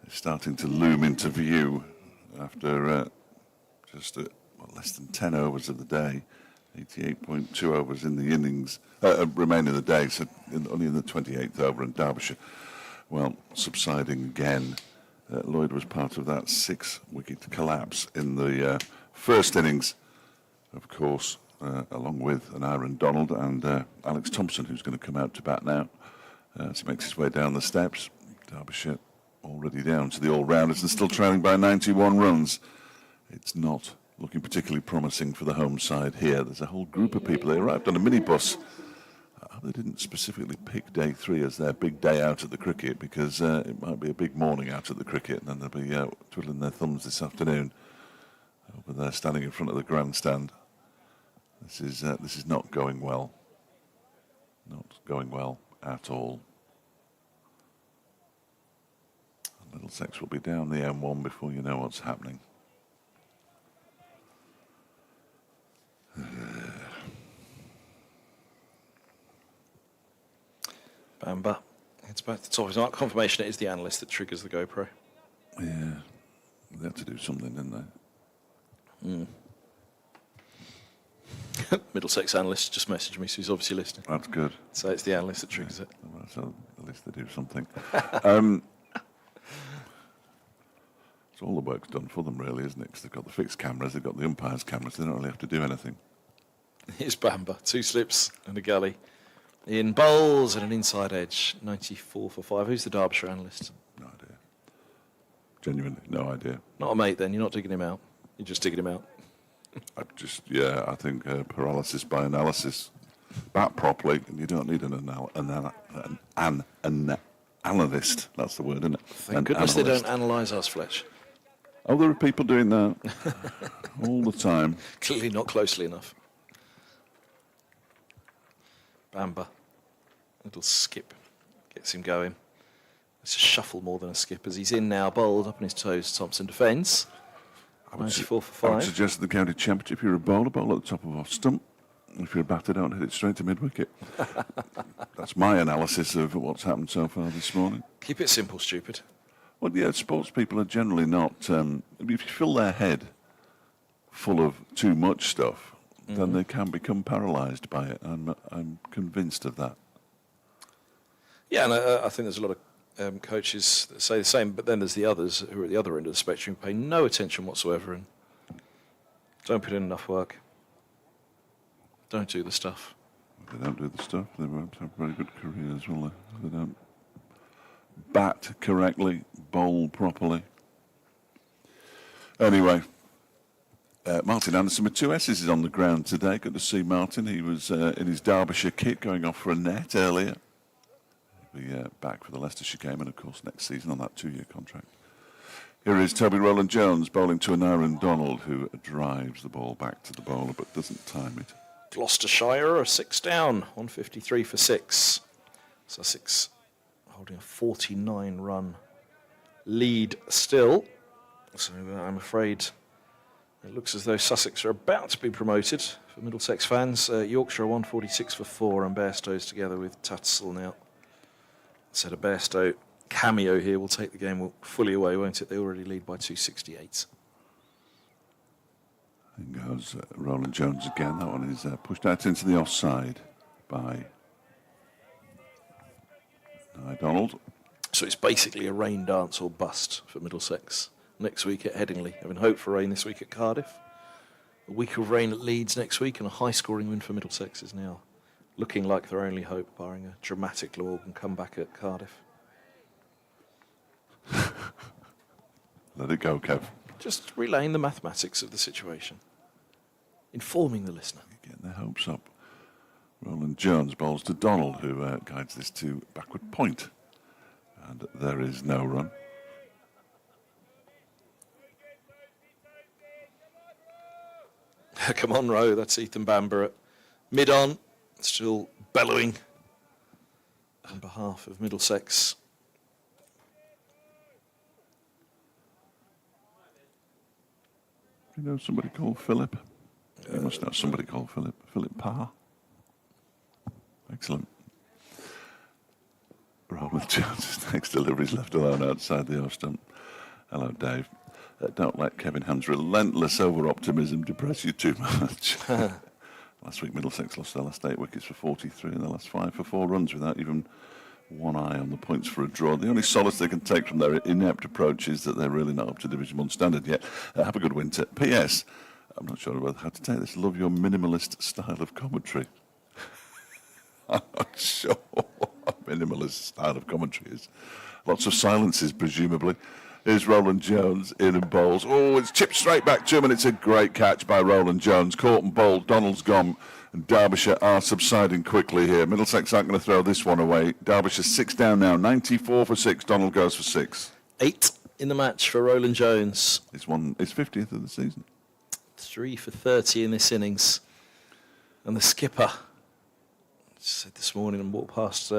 is starting to loom into view after just less than 10 overs of the day, 88.2 overs in the innings, remaining of the day, so only in the 28th over, and Derbyshire, subsiding again. Lloyd was part of that 6-wicket collapse in the first innings, of course, along with an Aaron Donald and Alex Thompson, who's going to come out to bat now as he makes his way down the steps. Derbyshire already down to the all-rounders and still trailing by 91 runs. It's not looking particularly promising for the home side here. There's a whole group of people. They arrived on a minibus. They didn't specifically pick day 3 as their big day out at the cricket because it might be a big morning out at the cricket, and then they'll be twiddling their thumbs this afternoon over there standing in front of the grandstand. This is not going well. Not going well at all. Middlesex will be down the M1 before you know what's happening. Bamber heads back to the top. It's not confirmation it is the analyst that triggers the GoPro. Yeah, they had to do something, didn't they? Middlesex analyst just messaged me, so he's obviously listening. That's good. So it's the analyst that triggers it. Well, so at least they do something. So all the work's done for them, really, isn't it? Because they've got the fixed cameras, they've got the umpires' cameras, they don't really have to do anything. Here's Bamber, 2 slips and a gully. In bowls and an inside edge, 94 for 5. Who's the Derbyshire analyst? No idea. Genuinely, no idea. Not a mate then, you're not digging him out. You're just digging him out. I think paralysis by analysis. Bat properly, and you don't need an analyst. That's the word, isn't it? Thank goodness they don't analyse us, Fletch. Oh, there are people doing that all the time. Clearly not closely enough. Bamber, little skip, gets him going. It's a shuffle more than a skip as he's in now, bowled up on his toes. Thompson defends. 94 for I would 5. suggest in the county championship, you're a bowler, bowl at the top of off stump. If you're a batter, don't hit it straight to mid-wicket. That's my analysis of what's happened so far this morning. Keep it simple, stupid. Well, yeah, sports people are generally not. If you fill their head full of too much stuff, then they can become paralysed by it. I'm convinced of that. Yeah, and I think there's a lot of coaches that say the same, but then there's the others who are at the other end of the spectrum who pay no attention whatsoever and don't put in enough work. Don't do the stuff. If they don't do the stuff, they won't have very good careers, will they? If they don't bat correctly, bowl properly. Anyway, Martin Anderson with 2 S's is on the ground today. Good to see Martin. He was in his Derbyshire kit going off for a net earlier. He'll be back for the Leicestershire game and, of course, next season on that 2-year contract. Here is Toby Roland-Jones bowling to an Aaron Donald, who drives the ball back to the bowler but doesn't time it. Gloucestershire are 6 down, 153 for 6. Sussex holding a 49-run lead still. So I'm afraid It looks as though Sussex are about to be promoted for Middlesex fans. Yorkshire are 146 for 4 and Bairstow's together with Tutsil now. Said a Bairstow cameo here will take the game fully away, won't it? They already lead by 268. And goes Roland-Jones again. That one is pushed out into the offside by Donald. So it's basically a rain dance or bust for Middlesex next week at Headingley. Having hope for rain this week at Cardiff. A week of rain at Leeds next week and a high-scoring win for Middlesex is now looking like their only hope, barring a dramatic Lorgan comeback at Cardiff. Let it go, Kev. Just relaying the mathematics of the situation. Informing the listener. Getting their hopes up. Roland-Jones bowls to Donald, who guides this to backward point. And there is no run. Come on, Rowe. That's Ethan Bamber at mid-on. Still bellowing on behalf of Middlesex. Do you know somebody called Philip? You must know somebody called Philip. Philip Parr. Excellent. Roland-Jones' next delivery is left alone outside the off stump. Hello, Dave. Don't let Kevin Hand's relentless over-optimism depress you too much. Last week, Middlesex lost their last 8 wickets for 43 and their last 5 for 4 runs without even one eye on the points for a draw. The only solace they can take from their inept approach is that they're really not up to Division 1 standard yet. Have a good winter. P.S. I'm not sure about how to take this. Love your minimalist style of commentary. I'm not sure what minimalist style of commentary is. Lots of silences, presumably. Here's Roland-Jones in and bowls. Oh, it's chipped straight back to him, and it's a great catch by Roland-Jones. Caught and bowled. Donald's gone, and Derbyshire are subsiding quickly here. Middlesex aren't going to throw this one away. Derbyshire 6 down now. 94 for 6. Donald goes for 6. 8 in the match for Roland-Jones. It's 50th of the season. 3 for 30 in this innings. And the skipper said this morning and walked past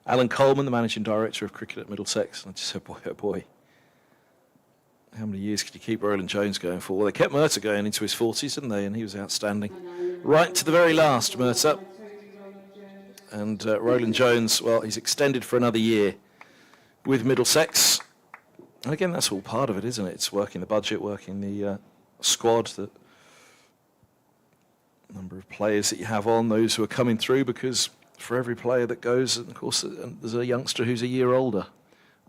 Alan Coleman, the managing director of cricket at Middlesex, and I just said, boy, oh boy, how many years could you keep Roland-Jones going for? Well, they kept Murtagh going into his 40s, didn't they? And he was outstanding. Right to the very last, Murtagh. And Roland-Jones, well, he's extended for another year with Middlesex. And again, that's all part of it, isn't it? It's working the budget, working the squad, the number of players that you have on, those who are coming through, because for every player that goes, and of course, there's a youngster who's a year older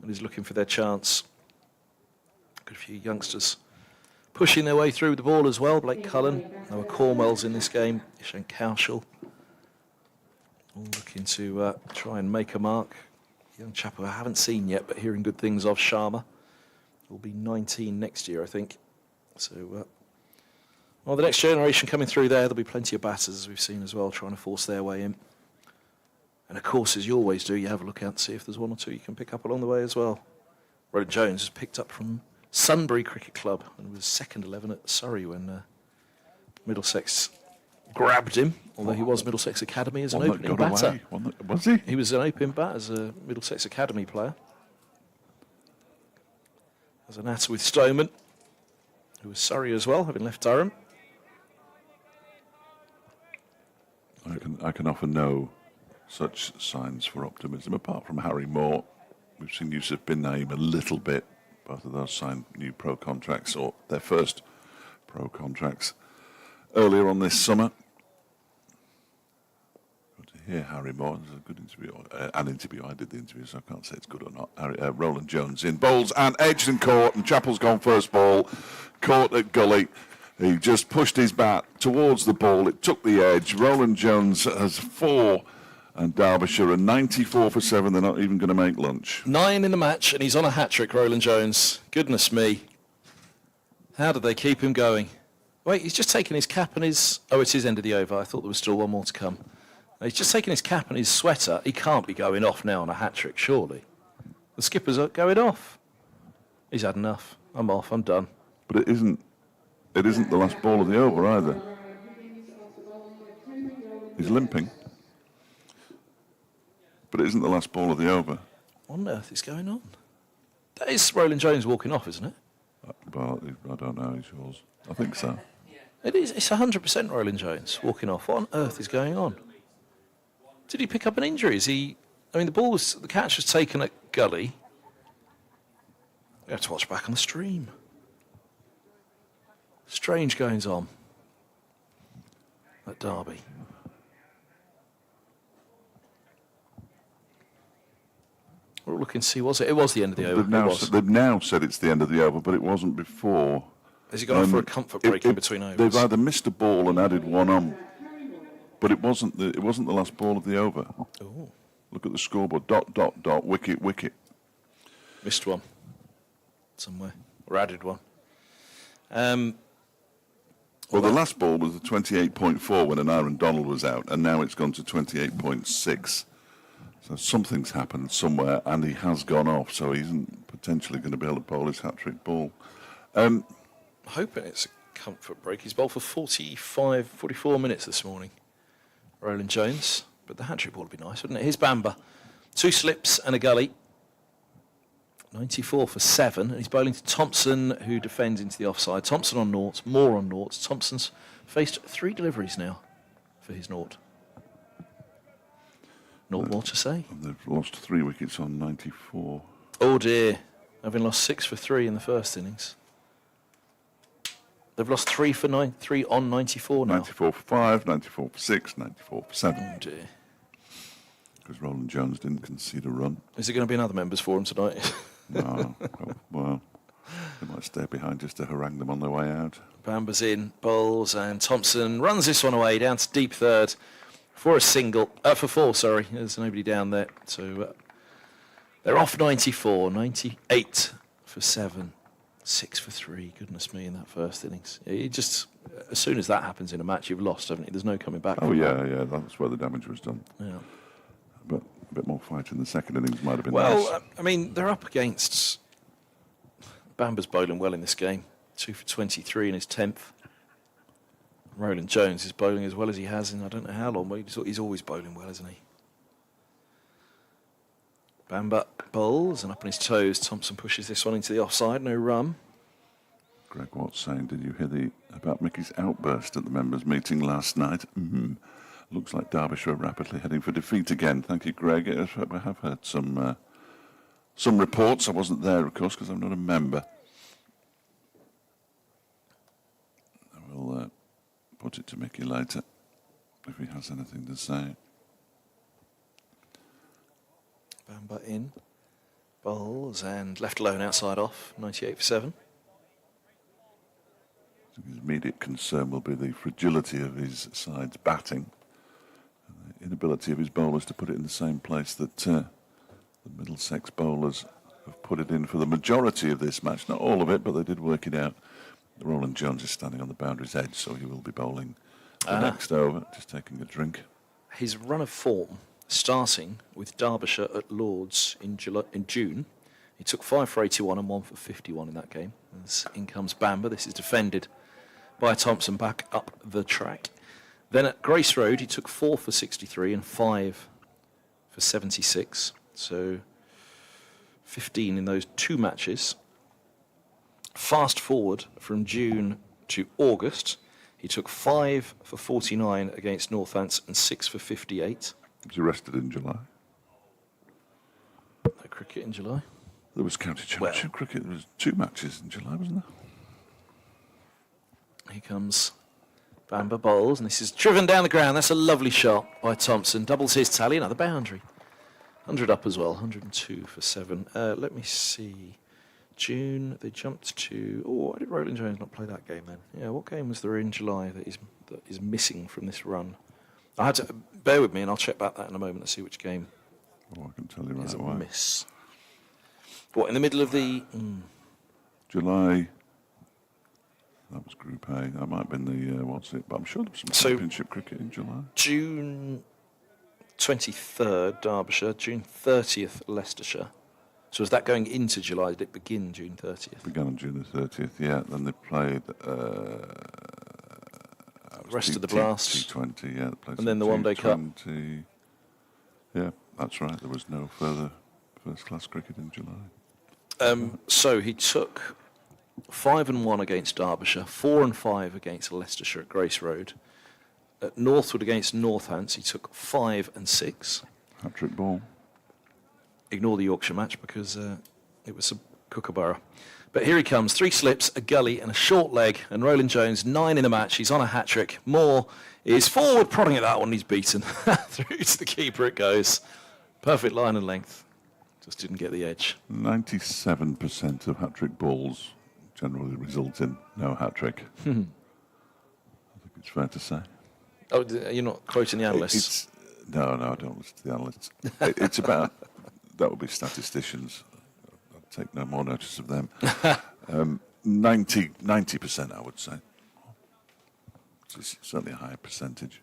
and is looking for their chance. Got a few youngsters pushing their way through with the ball as well. Blake Cullen, Noah Cornwell's in this game, Ishan Kaushal, all looking to try and make a mark. Young chap who I haven't seen yet, but hearing good things of, Sharma. Will be 19 next year, I think. So, well, the next generation coming through there, there'll be plenty of batters, as we've seen as well, trying to force their way in. And of course, as you always do, you have a look out to see if there's one or two you can pick up along the way as well. Roland-Jones has picked up from Sunbury Cricket Club and was second 11 at Surrey when Middlesex grabbed him, although he was Middlesex Academy as an opening batter. Was he? He was an opening bat as a Middlesex Academy player. As an atter with Stoneman, who was Surrey as well, having left Durham. I can offer no such signs for optimism, apart from Harry Moore. We've seen Yusuf Bin Naeem a little bit. Both of those signed new pro contracts, or their first pro contracts, earlier on this summer. Good to hear Harry Moore. It was a good interview. An interview. I did the interview, so I can't say it's good or not. Roland-Jones in bowls and edged and caught, and Chappell's gone first ball. Caught at gully. He just pushed his bat towards the ball. It took the edge. Roland-Jones has 4, and Derbyshire are 94 for 7. They're not even going to make lunch. 9 in the match, and he's on a hat-trick, Roland-Jones. Goodness me. How did they keep him going? Wait, he's just taken his cap and his... Oh, it's his end of the over. I thought there was still one more to come. He's just taken his cap and his sweater. He can't be going off now on a hat-trick, surely. The skipper's going off. He's had enough. I'm off. I'm done. But it isn't the last ball of the over either. He's limping. But it isn't the last ball of the over. What on earth is going on? That is Roland-Jones walking off, isn't it? Well, I don't know. It's yours. I think so. It is. It's 100% Roland-Jones walking off. What on earth is going on? Did he pick up an injury? Is he? I mean, the catch was taken at Gully. You have to watch back on the stream. Strange goings on at Derby. We're all looking to see, was it? It was the end of the over. They've now said it's the end of the over, but it wasn't before. Has he gone off for a comfort break in between overs? They've either missed a ball and added one on, but it wasn't the last ball of the over. Ooh. Look at the scoreboard. Dot, dot, dot, wicket, wicket. Missed one somewhere, or added one. Well, the last ball was the 28.4 when an Aaron Donald was out, and now it's gone to 28.6. So something's happened somewhere, and he has gone off, so he isn't potentially going to be able to bowl his hat-trick ball. I'm hoping it's a comfort break. He's bowled for 44 minutes this morning, Roland-Jones. But the hat-trick ball would be nice, wouldn't it? Here's Bamber. 2 slips and a gully. 94 for 7. And he's bowling to Thompson, who defends into the offside. Thompson on noughts, Moore on noughts. Thompson's faced 3 deliveries now for his nought. Not more to say. And they've lost 3 wickets on 94. Oh dear. Having lost 6 for 3 in the first innings. They've lost 3 on 94 now. 94 for 5, 94 for 6, 94 for 7. Oh dear. Because Roland-Jones didn't concede a run. Is it going to be another members forum tonight? No. Well, they might stay behind just to harangue them on their way out. Bamber's in, bowls, and Thompson runs this one away down to deep third for a single. For 4, sorry. There's nobody down there. So they're off 94, 98 for 7. 6 for 3, goodness me, in that first innings. It just, as soon as that happens in a match, you've lost, haven't you? There's no coming back. Oh, yeah, that's where the damage was done. Yeah. But a bit more fight in the second innings might have been nice. Well, I mean, they're up against... Bamber's bowling well in this game. 2 for 23 in his 10th. Roland-Jones is bowling as well as he has in I don't know how long, but he's always bowling well, isn't he? Bamber bowls and up on his toes. Thompson pushes this one into the offside. No run. Greg Watt's saying, did you hear about Mickey's outburst at the members' meeting last night? Looks like Derbyshire are rapidly heading for defeat again. Thank you, Greg. I have heard some reports. I wasn't there, of course, because I'm not a member. I will put it to Mickey later if he has anything to say. Bamber in, bowls and left alone outside off, 98 for 7. His immediate concern will be the fragility of his side's batting and the inability of his bowlers to put it in the same place that the Middlesex bowlers have put it in for the majority of this match. Not all of it, but they did work it out. Roland-Jones is standing on the boundary's edge, so he will be bowling the next over, just taking a drink. His run of form, starting with Derbyshire at Lord's in June. He took 5 for 81 and 1 for 51 in that game. As in comes Bamber. This is defended by Thompson back up the track. Then at Grace Road, he took 4 for 63 and 5 for 76. So 15 in those 2 matches. Fast forward from June to August, he took 5 for 49 against Northants and 6 for 58. He was arrested in July. No cricket in July. There was county championship cricket. There was 2 matches in July, wasn't there? Here comes Bamber bowls, and this is driven down the ground. That's a lovely shot by Thompson. Doubles his tally, another boundary. 100 up as well, 102 for 7. Let me see. June, they jumped to... Oh, why did Roland-Jones not play that game then? Yeah, what game was there in July that is missing from this run? I had to... Bear with me and I'll check back that in a moment and see which game Oh, I can tell you is right a away. miss. What, in the middle of the... July... That was Group A. That might have been the... what's it? But I'm sure there was some championship cricket in July. June 23rd, Derbyshire. June 30th, Leicestershire. So was that going into July? Did it begin June 30th? Began on June the 30th, yeah. Then they played... Rest of the Blast. T20, yeah. And then the One Day Cup. Yeah, that's right. There was no further first-class cricket in July. So he took 5-1 against Derbyshire, 4-5 against Leicestershire at Grace Road. At Northwood against Northants, he took 5 and 6. Hat-trick ball. Ignore the Yorkshire match because it was a Kookaburra. But here he comes, 3 slips, a gully and a short leg, and Roland-Jones, 9 in the match. He's on a hat-trick. Moore is forward, prodding at that one. He's beaten. Through to the keeper it goes. Perfect line and length. Just didn't get the edge. 97% of hat-trick balls generally result in no hat-trick. I think it's fair to say. Oh, you're not quoting the analysts? No, I don't listen to the analysts. It's about, that would be statisticians. I'd take no more notice of them. 90%, I would say. It's certainly a higher percentage.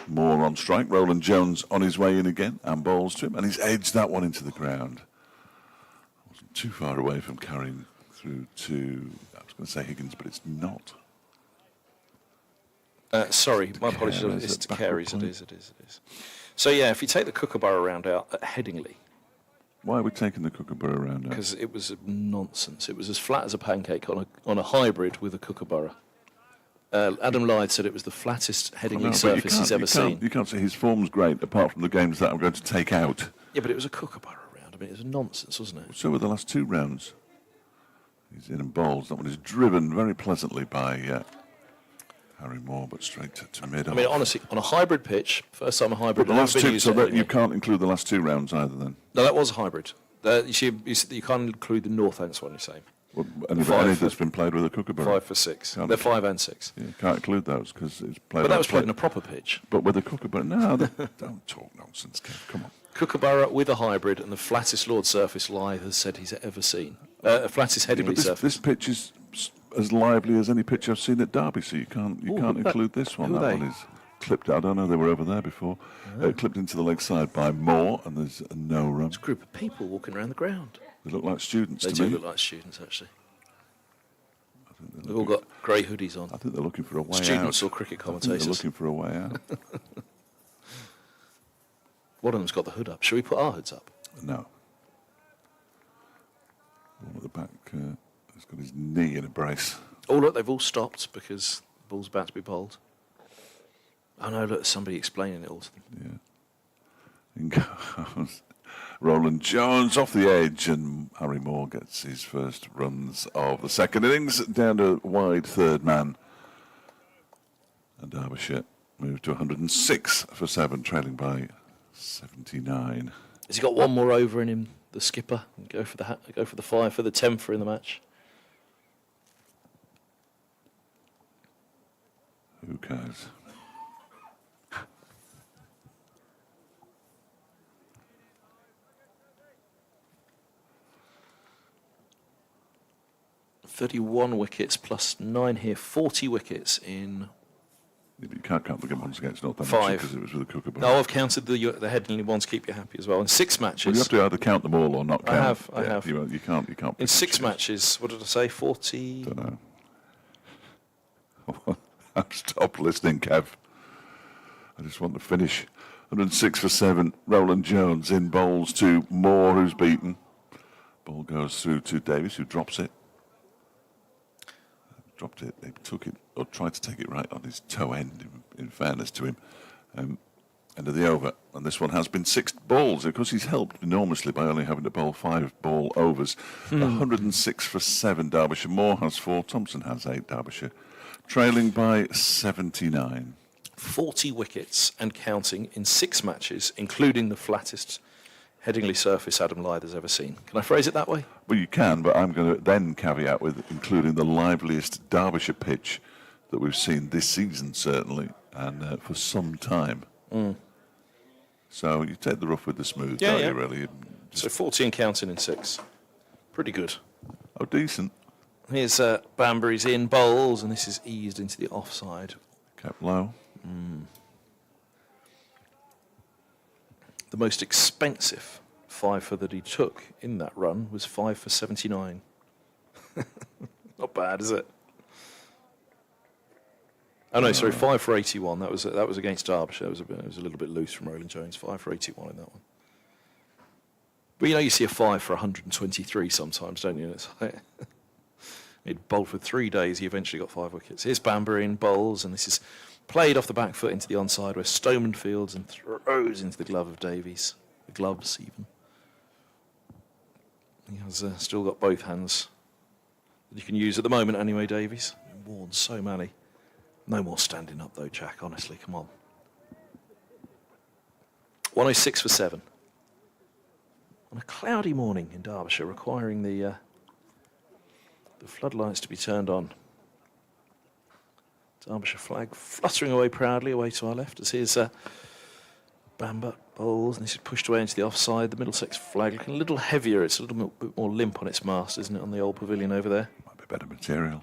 Moore on strike. Roland-Jones on his way in again and balls to him. And he's edged that one into the ground. Wasn't too far away from carrying through to, I was going to say Higgins, but it's not. Sorry, my apologies. It's to Carey's. It is. So, yeah, if you take the Kookaburra round out at Headingley. Why are we taking the Kookaburra round out? Because it was nonsense. It was as flat as a pancake on a hybrid with a Kookaburra. Adam Lloyd said it was the flattest Headingley surface he's ever seen. You can't say his form's great, apart from the games that I'm going to take out. Yeah, but it was a Kookaburra round. I mean, it was nonsense, wasn't it? So were the last 2 rounds. He's in and bowls. That one is driven very pleasantly by Harry Moore, but straight to mid. I mean, honestly, on a hybrid pitch, first time a hybrid. But the last 2, so that you can't include the last 2 rounds either then? No, that was a hybrid. You can't include the Northants one, you're saying? Well, any that's been played with a Kookaburra. 5 for 6. They're 5 and 6. Yeah, can't include those because it's played. But that was played on a proper pitch. But with a Kookaburra, no, don't talk nonsense, Kev. Come on. Kookaburra with a hybrid and the flattest Lord surface Lythe has said he's ever seen. Flattest Headingley surface. This pitch is as lively as any pitch I've seen at Derby, so you can't include this one. That one is clipped. I don't know, they were over there before. Clipped into the leg side by Moore, and there's no run. It's a group of people walking around the ground. They look like students to me. They do look like students, actually. They've all got grey hoodies on. I think they're looking for a way out. Students or cricket commentators. They're looking for a way out. One of them's got the hood up. Shall we put our hoods up? No. One at the back has got his knee in a brace. Oh, look, they've all stopped because the ball's about to be bowled. Oh, no, look, there's somebody explaining it all to them. Yeah. In goes Roland-Jones off the edge, and Harry Moore gets his first runs of the second innings down to wide third man. And Derbyshire moved to 106 for 7, trailing by 79. Has he got one more over in him, the skipper, and go for the 5 for the 10th in the match? Who cares? .31 wickets plus 9 here, 40 wickets in. You can't count the good ones against Northampton 5 because it was with the Kookaburra. No, I've counted the Headingley ones. Keep you happy as well. In 6 matches. Well, you have to either count them all or not count. I have. You can't. In 6 matches, what did I say? 40. Don't know. Stop listening, Kev. I just want to finish. 106 for 7. Roland-Jones in bowls to Moore, who's beaten. Ball goes through to Davies, who drops it. Dropped it. They took it, or tried to take it right on his toe end, in fairness to him. End of the over. And this one has been 6 balls. Of course, he's helped enormously by only having to bowl 5 ball overs. 106 for 7, Derbyshire. Moore has 4. Thompson has 8, Derbyshire. Trailing by 79. 40 wickets and counting in 6 matches, including the flattest Headingley surface Adam Lythe has ever seen. Can I phrase it that way? Well, you can, but I'm going to then caveat with including the liveliest Derbyshire pitch that we've seen this season, certainly, and for some time. So you take the rough with the smooth, don't you, really? So 40 and counting in 6. Pretty good. Oh, decent. Here's Banbury's in bowls, and this is eased into the offside. Kept low. The most expensive 5 for that he took in that run was 5 for 79. Not bad, is it? Oh no, sorry, 5 for 81. That was against Derbyshire. It was a little bit loose from Roland-Jones. 5 for 81 in that one. But you know, you see a 5 for 123 sometimes, don't you? It's like He'd bowled for 3 days. He eventually got 5 wickets. Here's Bamber in bowls, and this is played off the back foot into the onside where Stoneman fields and throws into the glove of Davies. The gloves, even. He has still got both hands that you can use at the moment anyway, Davies. Worn so many. No more standing up, though, Jack. Honestly, come on. 106 for 7. On a cloudy morning in Derbyshire, requiring the floodlights to be turned on. Derbyshire flag fluttering away proudly away to our left as here's Bamber bowls, and this is pushed away into the offside. The Middlesex flag looking a little heavier. It's a little bit more limp on its mast, isn't it, on the old pavilion over there? Might be better material.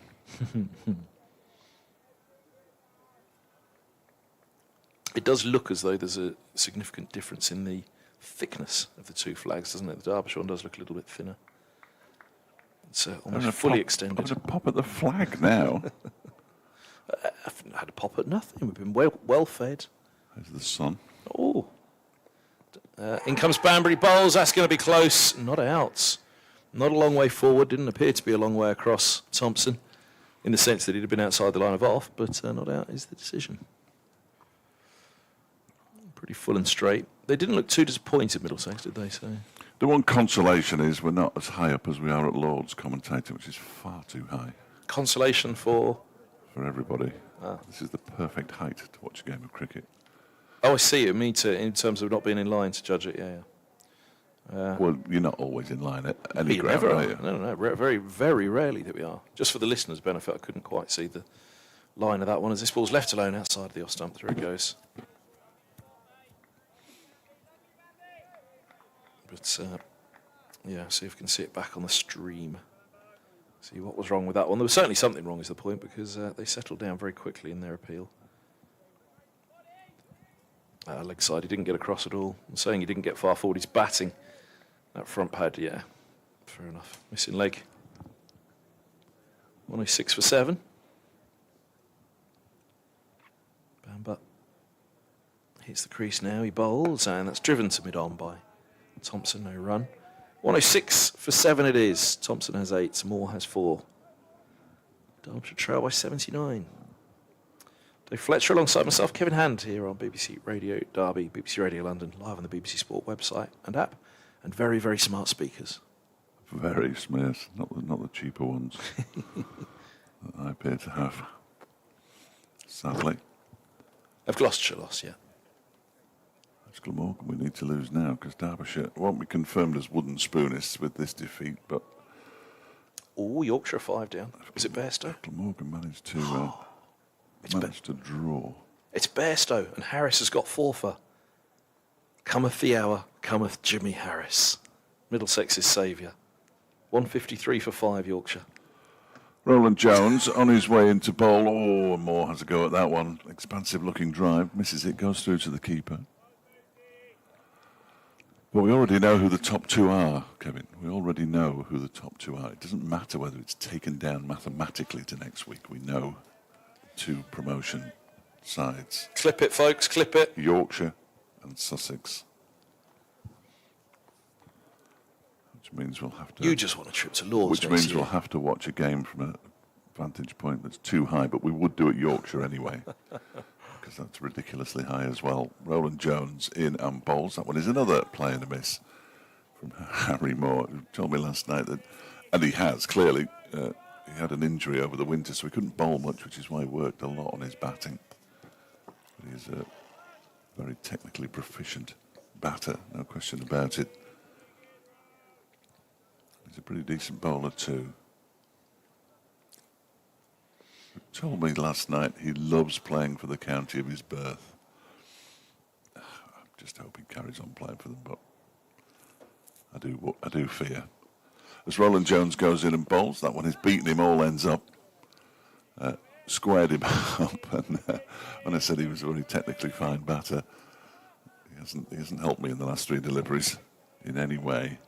It does look as though there's a significant difference in the thickness of the two flags, doesn't it? The Derbyshire one does look a little bit thinner. It's almost fully extended. I'm going to pop at the flag now. I haven't had a pop at nothing. We've been well fed. There's the sun. Oh. In comes Banbury bowls. That's going to be close. Not out. Not a long way forward. Didn't appear to be a long way across Thompson in the sense that he'd have been outside the line of off, but not out is the decision. Pretty full and straight. They didn't look too disappointed, Middlesex, did they? So The one consolation is we're not as high up as we are at Lord's commentating, which is far too high consolation for everybody. This is the perfect height to watch a game of cricket. Oh, I see. You mean in terms of not being in line to judge it. Yeah. Well, you're not always in line at any You ground, never are are. you? No. Very, very rarely that we are. Just for the listeners' benefit, I couldn't quite see the line of that one as this ball's left alone outside the off stump. Through it goes. But yeah, see if we can see it back on the stream. See what was wrong with that one. There was certainly something wrong, is the point, because they settled down very quickly in their appeal. Leg side, he didn't get across at all. I'm saying he didn't get far forward. He's batting. That front pad, yeah, fair enough. Missing leg. 106 for 7. Bamber hits the crease now. He bowls, and that's driven to mid-on by Thompson. No run. 106 for 7 it is. Thompson has 8. Moore has 4. Derbyshire trail by 79. Dave Fletcher alongside myself, Kevin Hand, here on BBC Radio Derby, BBC Radio London, live on the BBC Sport website and app, and very, very smart speakers. Very smart, not the cheaper ones that I appear to have. Sadly. Have Gloucestershire lost yet? It's Glamorgan we need to lose now because Derbyshire won't be confirmed as wooden spoonists with this defeat, but... Oh, Yorkshire 5 down. Is it Bairstow? Glamorgan managed to draw. It's Bairstow, and Harris has got 4 for. Cometh the hour, cometh Jimmy Harris. Middlesex's saviour. 153 for 5, Yorkshire. Roland-Jones on his way into bowl. Oh, and Moore has a go at that one. Expansive looking drive. Misses it, goes through to the keeper. But we already know who the top 2 are, Kevin. We already know who the top 2 are. It doesn't matter whether it's taken down mathematically to next week. We know 2 promotion sides. Clip it, folks, clip it. Yorkshire and Sussex. Which means we'll have to... You just want a trip to Lord's. Which means we'll have to watch a game from a vantage point that's too high, but we would do it Yorkshire anyway, because that's ridiculously high as well. Roland-Jones in and bowls. That one is another play and a miss from Harry Moore, who told me last night that, and he has, clearly, he had an injury over the winter, so he couldn't bowl much, which is why he worked a lot on his batting. But he's a very technically proficient batter, no question about it. He's a pretty decent bowler too. He told me last night he loves playing for the county of his birth. I just hope he carries on playing for them, but I do fear. As Roland-Jones goes in and bowls, that one has beaten him all ends up. Squared him up, and when I said he was a very technically fine batter, he hasn't helped me in the last 3 deliveries in any way.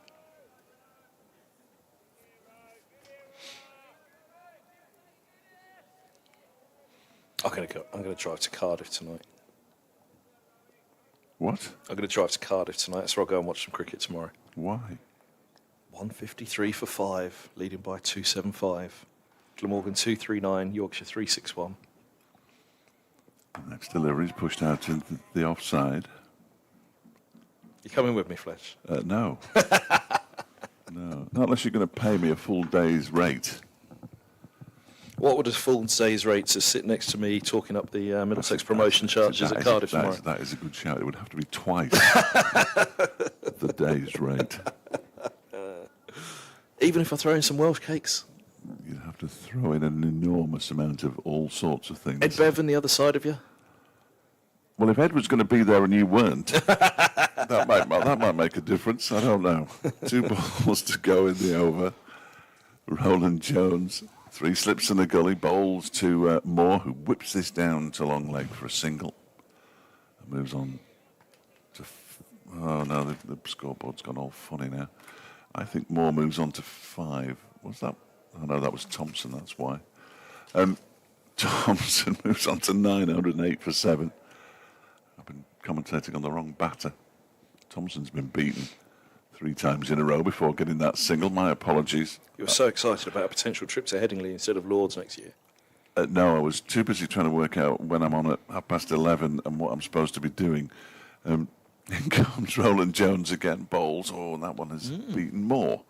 I'm going to drive to Cardiff tonight. What? I'm going to drive to Cardiff tonight, so I'll go and watch some cricket tomorrow. Why? 153 for 5, leading by 275. Glamorgan 239, Yorkshire 361. Next delivery is pushed out into the offside. You coming with me, Fletch? No. No. Not unless you're going to pay me a full day's rate. What would a full day's rate to sit next to me talking up the Middlesex promotion charges at Cardiff tomorrow? That is a good shout. It would have to be twice the day's rate. Even if I throw in some Welsh cakes? You'd have to throw in an enormous amount of all sorts of things. Ed Bevan the other side of you? Well, if Ed was going to be there and you weren't, that might make a difference. I don't know. 2 balls to go in the over. Roland-Jones, 3 slips in the gully, bowls to Moore, who whips this down to long leg for a single. And moves on to... oh, no, the scoreboard's gone all funny now. I think Moore moves on to 5. What's that? Oh, no, that was Thompson, that's why. Thompson moves on to 908 for 7. I've been commentating on the wrong batter. Thompson's been beaten 3 times in a row before getting that single. My apologies. You were so excited about a potential trip to Headingley instead of Lords next year. No, I was too busy trying to work out when I'm on at 11:30 and what I'm supposed to be doing. In comes Roland-Jones again, bowls. Oh, and that one has beaten Moore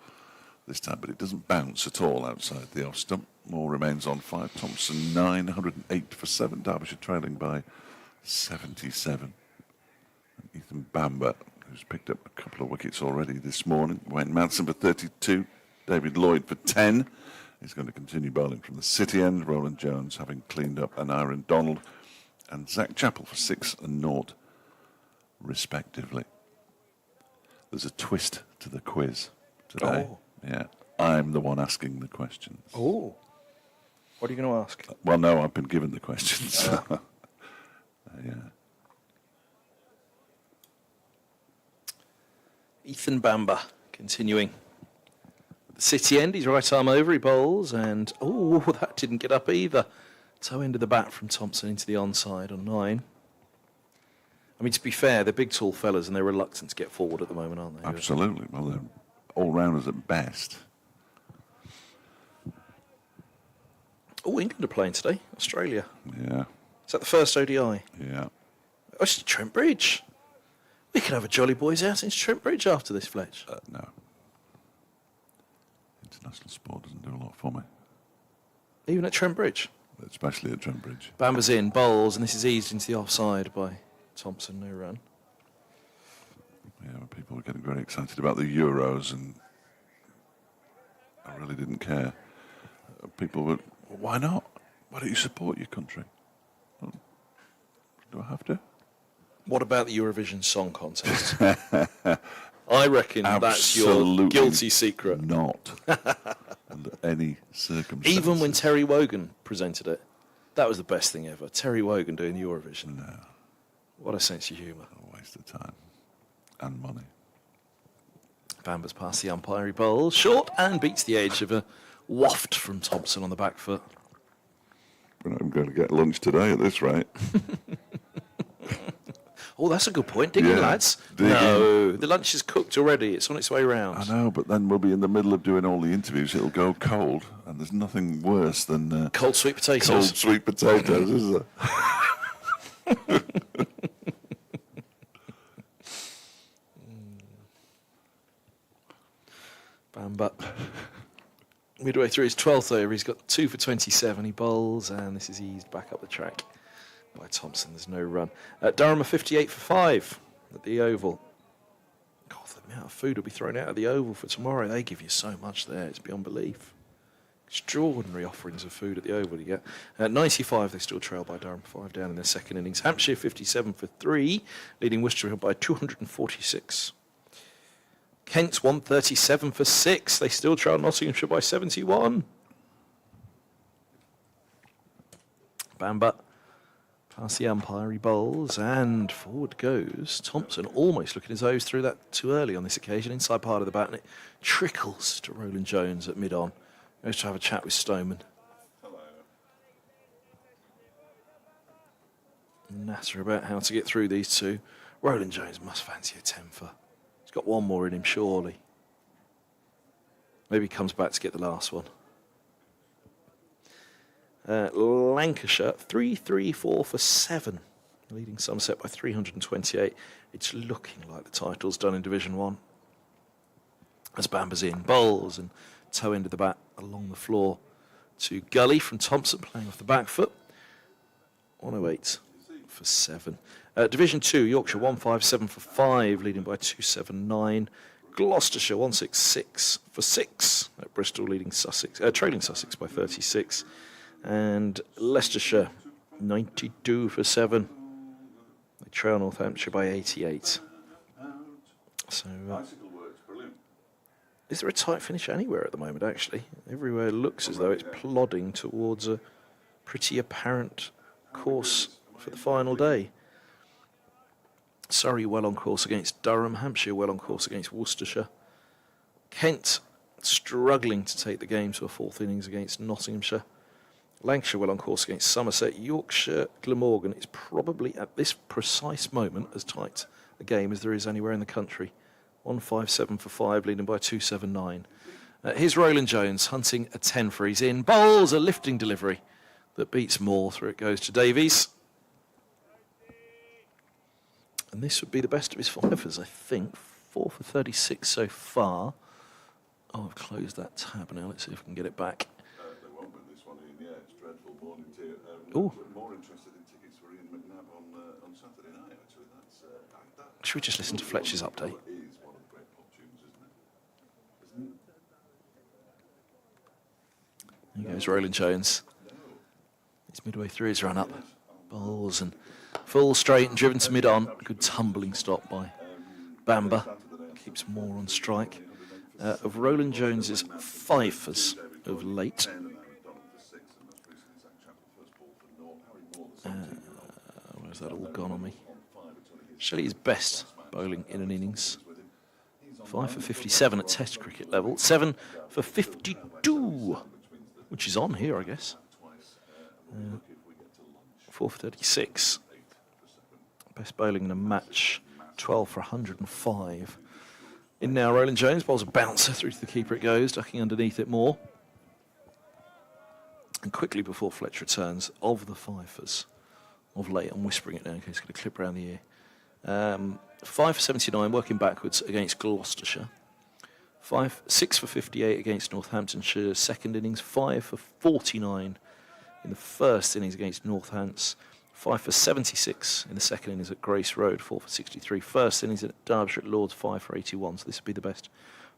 this time, but it doesn't bounce at all outside the off stump. Moore remains on 5. Thompson 908 for 7. Derbyshire trailing by 77. And Ethan Bamber, who's picked up a couple of wickets already this morning. Wayne Madsen for 32. David Lloyd for 10. He's going to continue bowling from the city end. Roland-Jones having cleaned up, and Aaron Donald and Zach Chappell for 6 and 0 respectively. There's a twist to the quiz today. Oh. Yeah, I'm the one asking the questions. Oh. What are you going to ask? Well, no, I've been given the questions. Yeah. Ethan Bamber, continuing. The city end, he's right arm over, he bowls, and oh, that didn't get up either. Toe end of the bat from Thompson into the onside on 9. I mean, to be fair, they're big, tall fellas, and they're reluctant to get forward at the moment, aren't they? Absolutely. Well, they're all-rounders at best. Oh, England are playing today. Australia. Yeah, Is that the first ODI? Oh, yeah. it's Trent Bridge. We could have a Jolly Boys out in Trent Bridge after this, Fletch. No. International sport doesn't do a lot for me, Even at Trent Bridge. especially at Trent Bridge. Bamber's in, bowls, and this is eased into the offside by Thompson, no run. Yeah, people were getting very excited about the Euros, and I really didn't care. People were, well, why not? Why don't you support your country? Well, do I have to? What about the Eurovision Song Contest? I reckon that's your Absolutely guilty secret. Not under any circumstances. Even when Terry Wogan presented it, that was the best thing ever. Terry Wogan doing the Eurovision. No, What a sense of humour. a waste of time and money. Bamber's past the umpire, he bowls short and beats the edge of a waft from Thompson on the back foot. We're not even going to get lunch today at this rate. Oh, that's a good point. Dig in, Yeah, lads. dig No, the lunch is cooked already. It's on its way round. I know, but then we'll be in the middle of doing all the interviews. It'll go cold, and there's nothing worse than Cold sweet potatoes. cold sweet potatoes, is there? Bamber. Midway through his 12th over, he's got 2 for 27. He bowls, and this is eased back up the track by Thompson. There's no run. Durham are 58 for 5 at the Oval. God, the amount of food will be thrown out of the Oval for tomorrow. They give you so much there. It's beyond belief. Extraordinary offerings of food at the Oval you get. At 95, they still trail by Durham, 5 down in their second innings. Hampshire 57 for 3, leading Worcester by 246. Kent 137 for 6. They still trail Nottinghamshire by 71. Bamber past the umpire, he bowls, and forward goes Thompson, almost looking as though he was through that too early on this occasion. Inside part of the bat, and it trickles to Roland-Jones at mid-on. Goes to have a chat with Stoneman. Natter about how to get through these two. Roland-Jones must fancy a 10 for. He's got one more in him, surely. Maybe he comes back to get the last one. Lancashire 3-3-4 for 7, leading Somerset by 328. It's looking like the title's done in Division 1. As Bamber's in, bowls and toe end of the bat along the floor to Gully from Thompson, playing off the back foot. 108 for 7. Division 2, Yorkshire 157 for 5, leading by 279. Gloucestershire 166 for 6 at Bristol, leading Sussex, trailing Sussex by 36. And Leicestershire 92 for 7. They trail Northamptonshire by 88. So, is there a tight finish anywhere at the moment, actually? Everywhere looks as though it's plodding towards a pretty apparent course for the final day. Surrey well on course against Durham. Hampshire well on course against Worcestershire. Kent struggling to take the game to a fourth innings against Nottinghamshire. Lancashire well on course against Somerset. Yorkshire, Glamorgan is probably at this precise moment as tight a game as there is anywhere in the country. 157 for 5, leading by 279. Here's Roland-Jones hunting a 10 for. He's in. Bowls a lifting delivery that beats Moore. Through it goes to Davies. And this would be the best of his fivers, I think. 4 for 36 so far. Oh, I've closed that tab now. Let's see if we can get it back. They won't win this one, Ian. Yeah, it's dreadful morning to you. Oh. More interested in tickets for Ian McNabb on Saturday night, actually. That Should we just listen to Fletcher's update? is one of the great pop tunes, isn't it? There goes Roland-Jones. He's midway through his run-up. Bowls and full straight and driven to mid-on. Good tumbling stop by Bamber. Keeps Moore on strike. Of Roland-Jones's fifers of late. Where's that all gone on me? Shelley's best bowling in an innings. 5 for 57 at Test cricket level. 7 for 52, which is on here, I guess. 4 for 36. Best bowling in a match. 12 for 105. In now, Roland-Jones bowls a bouncer through to the keeper. It goes, ducking underneath it more. And quickly before Fletcher returns, of the fifers of late, I'm whispering it now in case it's going to clip around the ear. 5 for 79, working backwards against Gloucestershire. 6 for 58 against Northamptonshire, second innings. 5 for 49 in the first innings against Northants. 5 for 76 in the second innings at Grace Road. 4 for 63. First innings at Derbyshire at Lords. 5 for 81. So this would be the best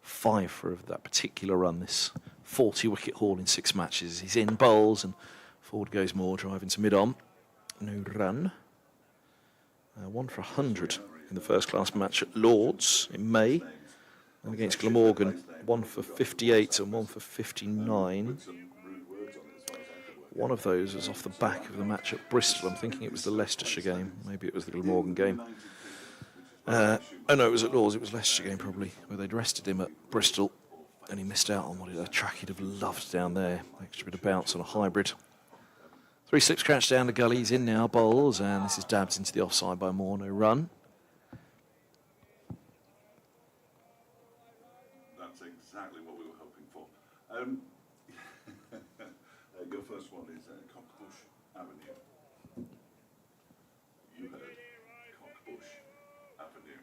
5 for that particular run. This 40-wicket haul in 6 matches. He's in, bowls, and forward goes Moore, driving to mid-on. No run. 1 for 100 in the first-class match at Lords in May. And against Glamorgan, 1 for 58 and 1 for 59. One of those was off the back of the match at Bristol. I'm thinking it was the Leicestershire game. Maybe it was the Glamorgan game. Oh no, it was at Lords. It was Leicestershire game probably, where they'd rested him at Bristol. And he missed out on a track he'd have loved down there. Extra bit of bounce on a hybrid. 3 slips crouched down the gully. He's in now, bowls, and this is dabbed into the offside by Moore. No run. That's exactly what we were hoping for. Your first one is Cockbush Avenue. You heard Cockbush Avenue.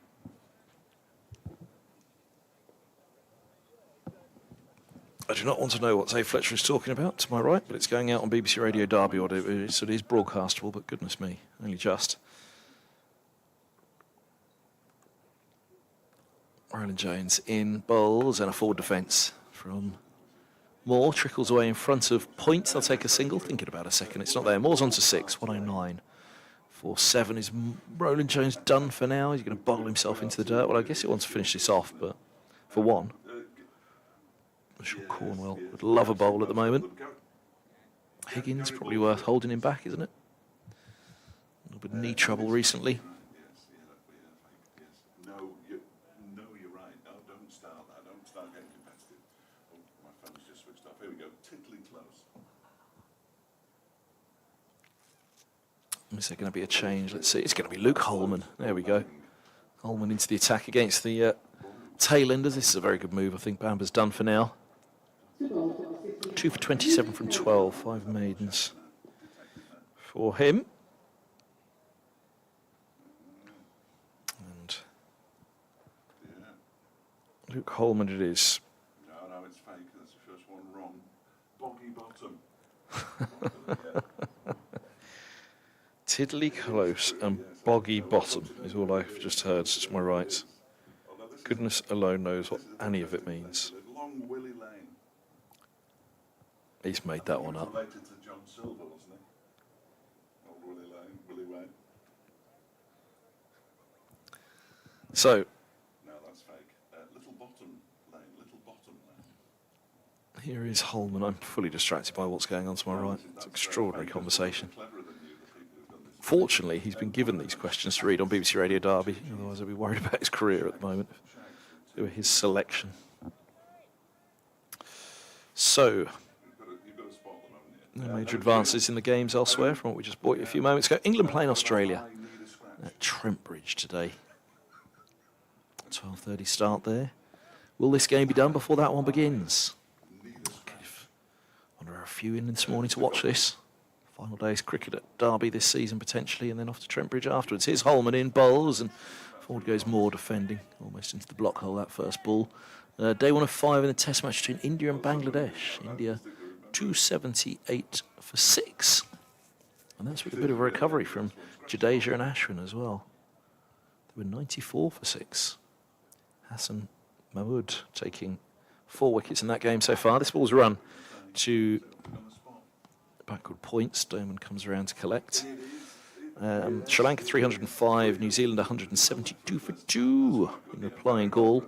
I do not want to know what Dave Fletcher is talking about to my right, but it's going out on BBC Radio Derby, or it is broadcastable, but goodness me, only just. Roland-Jones in, bowls, and a forward defence from Moore. Trickles away in front of point. They'll take a single, thinking about a second. It's not there. Moore's on to 6, 109. 4-7. Is Roland-Jones done for now? He's going to bowl himself into the dirt. Well, I guess he wants to finish this off, but for one. I'm sure Cornwell would love a bowl at the moment. Higgins, probably worth holding him back, isn't it? A little bit of knee trouble recently. No, you're right. No, don't start that. Don't start getting competitive. Oh, my phone's just switched off. Here we go. Tickling close. Is there going to be a change? Let's see. It's going to be Luke Holman. There we go. Holman into the attack against the tail-enders. This is a very good move. I think Bamber's done for now. 2 2 for 27 from 12, 5 maidens for him. And Luke Holman it is. No, it's fake. That's the first one wrong. Boggy bottom. Tiddly close and boggy bottom is all I've just heard to my right. Goodness alone knows what any of it means. Long Willie Lane. He's made that one up. Related to John Silver, wasn't he? Old Willie Lane, Willie Wayne. So, No, that's fake. Little Bottom Lane, Little Bottom Lane. here is Holman. I'm fully distracted by what's going on to my right. It's an extraordinary conversation. Fortunately, he's been given these questions to read on BBC Radio Derby. Otherwise, I'd be worried about his career at the moment. They were his selection. So, You've got to spot them, haven't you? no major advances in the games elsewhere from what we just bought you a few moments ago. England playing Australia at Trent Bridge today. 12:30 start there. Will this game be done before that one begins? I wonder are a few in this morning to watch this. Final day's cricket at Derby this season potentially, and then off to Trent Bridge afterwards. Here's Holman in bowls, and forward goes Moore defending, almost into the block hole that first ball. Day 1 of 5 in the test match between India and Bangladesh. India 278 for 6. And that's with a bit of a recovery from Jadeja and Ashwin as well. They were 94 for 6. Hassan Mahmood taking 4 wickets in that game so far. This ball's run to backward points. Doman comes around to collect. Sri Lanka 305, New Zealand 172 for 2 in replying goal.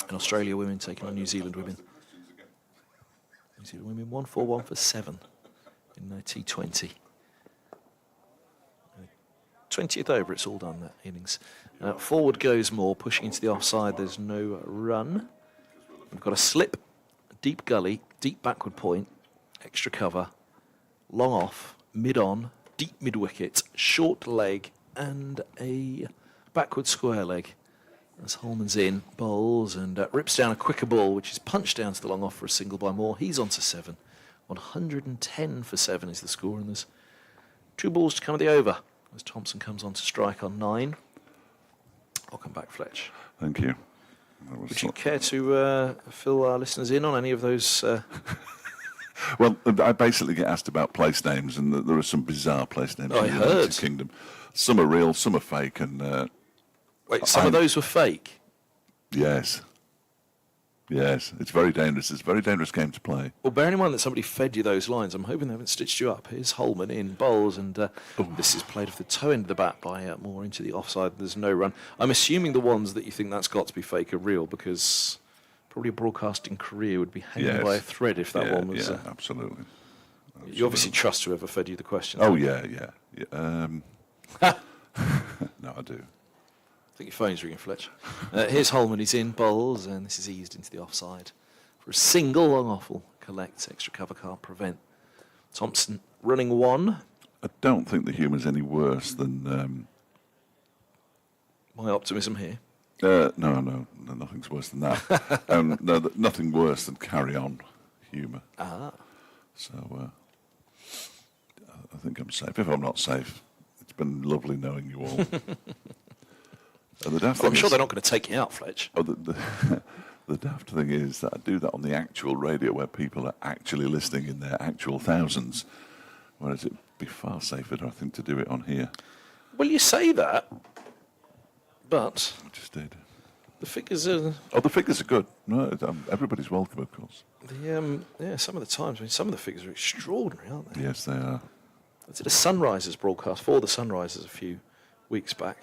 And Australia women taking on New Zealand women. New Zealand women 141 for 7 in their T20. 20th over, it's all done, that innings. Forward goes Moore, pushing into the offside. There's no run. We've got a slip, a deep gully, deep backward point, extra cover, long off, mid-on, deep mid-wicket, short leg, and a backward square leg. As Holman's in, bowls, and rips down a quicker ball, which is punched down to the long off for a single by Moore. He's on to 7. 110 for 7 is the score, and there's 2 balls to come at the over as Thompson comes on to strike on 9. Welcome back, Fletch. Thank you. Would you care to fill our listeners in on any of those? Well, I basically get asked about place names, and there are some bizarre place names I in the heard. United Kingdom. Some are real, some are fake, and Wait, some of those were fake? yes, it's very dangerous. It's a very dangerous game to play. Well, bearing in mind that somebody fed you those lines, I'm hoping they haven't stitched you up. Here's Holman in bowls, and this is played off the toe end of the bat by Moore into the offside. There's no run. I'm assuming the ones that you think that's got to be fake are real, because probably a broadcasting career would be hanging by a thread if that one was... Yeah, absolutely. You obviously trust whoever fed you the question. Oh, yeah. No, I do. I think your phone's ringing, Fletch. Here's Holman, he's in bowls, and this is eased into the offside. For a single, long off will collect, extra cover can't prevent. Thompson running 1. I don't think the humour's any worse than... My optimism here. No, nothing's worse than that. No, nothing worse than carry-on humour. Ah. So I think I'm safe. If I'm not safe, it's been lovely knowing you all. The daft I'm thing sure is- they're not going to take you out, Fletch. Oh, the daft thing is that I do that on the actual radio where people are actually listening in their actual thousands, whereas it'd be far safer, I think, to do it on here. Well, you say that, but I just did. the figures are... Oh, the figures are good. No, everybody's welcome, of course. some of the times, some of the figures are extraordinary, aren't they? Yes, they are. I did a Sunrisers broadcast for the Sunrisers a few weeks back.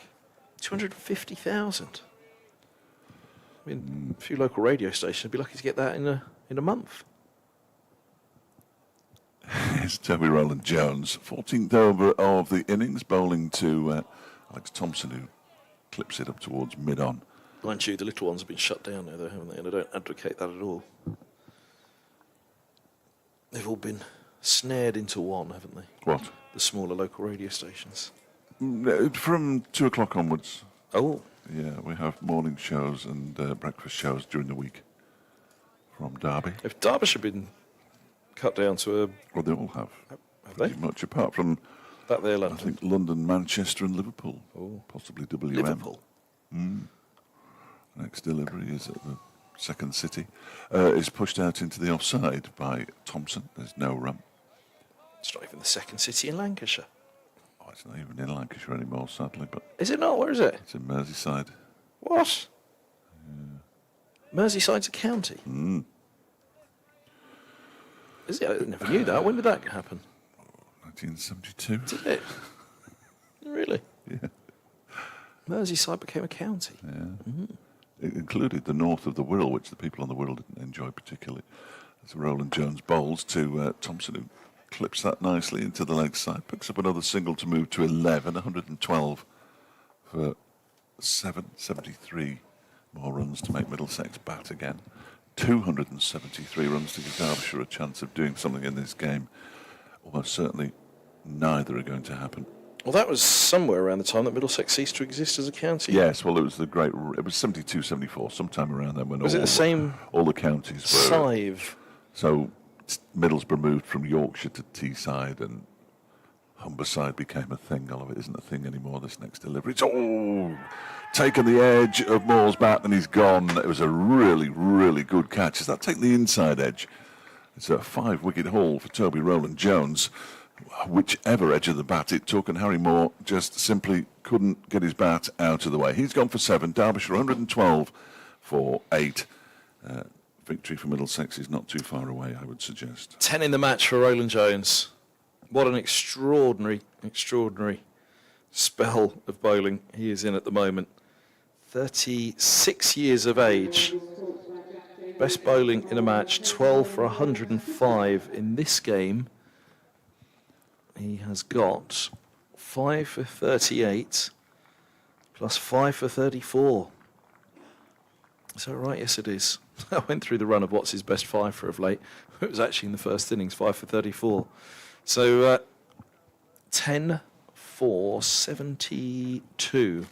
250,000. I mean, a few local radio stations would be lucky to get that in a month. It's Toby Roland-Jones, 14th over of the innings, bowling to Alex Thompson, who clips it up towards mid-on. Mind you, the little ones have been shut down now, though, haven't they? And I don't advocate that at all. They've all been snared into one, haven't they? What? The smaller local radio stations. From 2 o'clock onwards. Oh. Yeah, we have morning shows and breakfast shows during the week from Derby. If Derbyshire had been cut down to Well, they all have. have they? Pretty much, apart from, Back there, I London. think, London, Manchester and Liverpool. Oh. Possibly WM. Liverpool. Next delivery is at the second city. Is pushed out into the offside by Thompson. There's no run. It's not even the second city in Lancashire. Oh, it's not even in Lancashire anymore, sadly, but Is it not? Where is it? it's in Merseyside. What? Merseyside's a county. Is it? I never knew that. When did that happen? 1972. Did it? Really? Yeah. Merseyside became a county. It included the north of the Wirral, which the people on the Wirral didn't enjoy particularly. As Roland-Jones bowls to Thompson, who clips that nicely into the leg side, picks up another single to move to 11, 112 for 73 more runs to make Middlesex bat again. 273 runs to give Derbyshire a chance of doing something in this game. Almost certainly neither are going to happen. Well, that was somewhere around the time that Middlesex ceased to exist as a county. Yes, well, it was it was 72, 74, sometime around then when Was it the same all the counties were. Sive? So Middlesbrough moved from Yorkshire to Teesside, and Humberside became a thing. All of it isn't a thing anymore. This next delivery, it's taken the edge of Moore's bat, and he's gone. It was a really, really good catch. Is that taking the inside edge? It's a 5-wicket haul for Toby Roland-Jones. Whichever edge of the bat it took, and Harry Moore just simply couldn't get his bat out of the way. He's gone for 7. Derbyshire 112 for 8. Victory for Middlesex is not too far away, I would suggest. 10 in the match for Roland-Jones. What an extraordinary spell of bowling he is in at the moment. 36 years of age. Best bowling in a match, 12 for 105 in this game. He has got 5 for 38 plus 5 for 34. Is that right? Yes, it is. I went through the run of what's his best 5 for of late. It was actually in the first innings, 5 for 34. So 10 for 72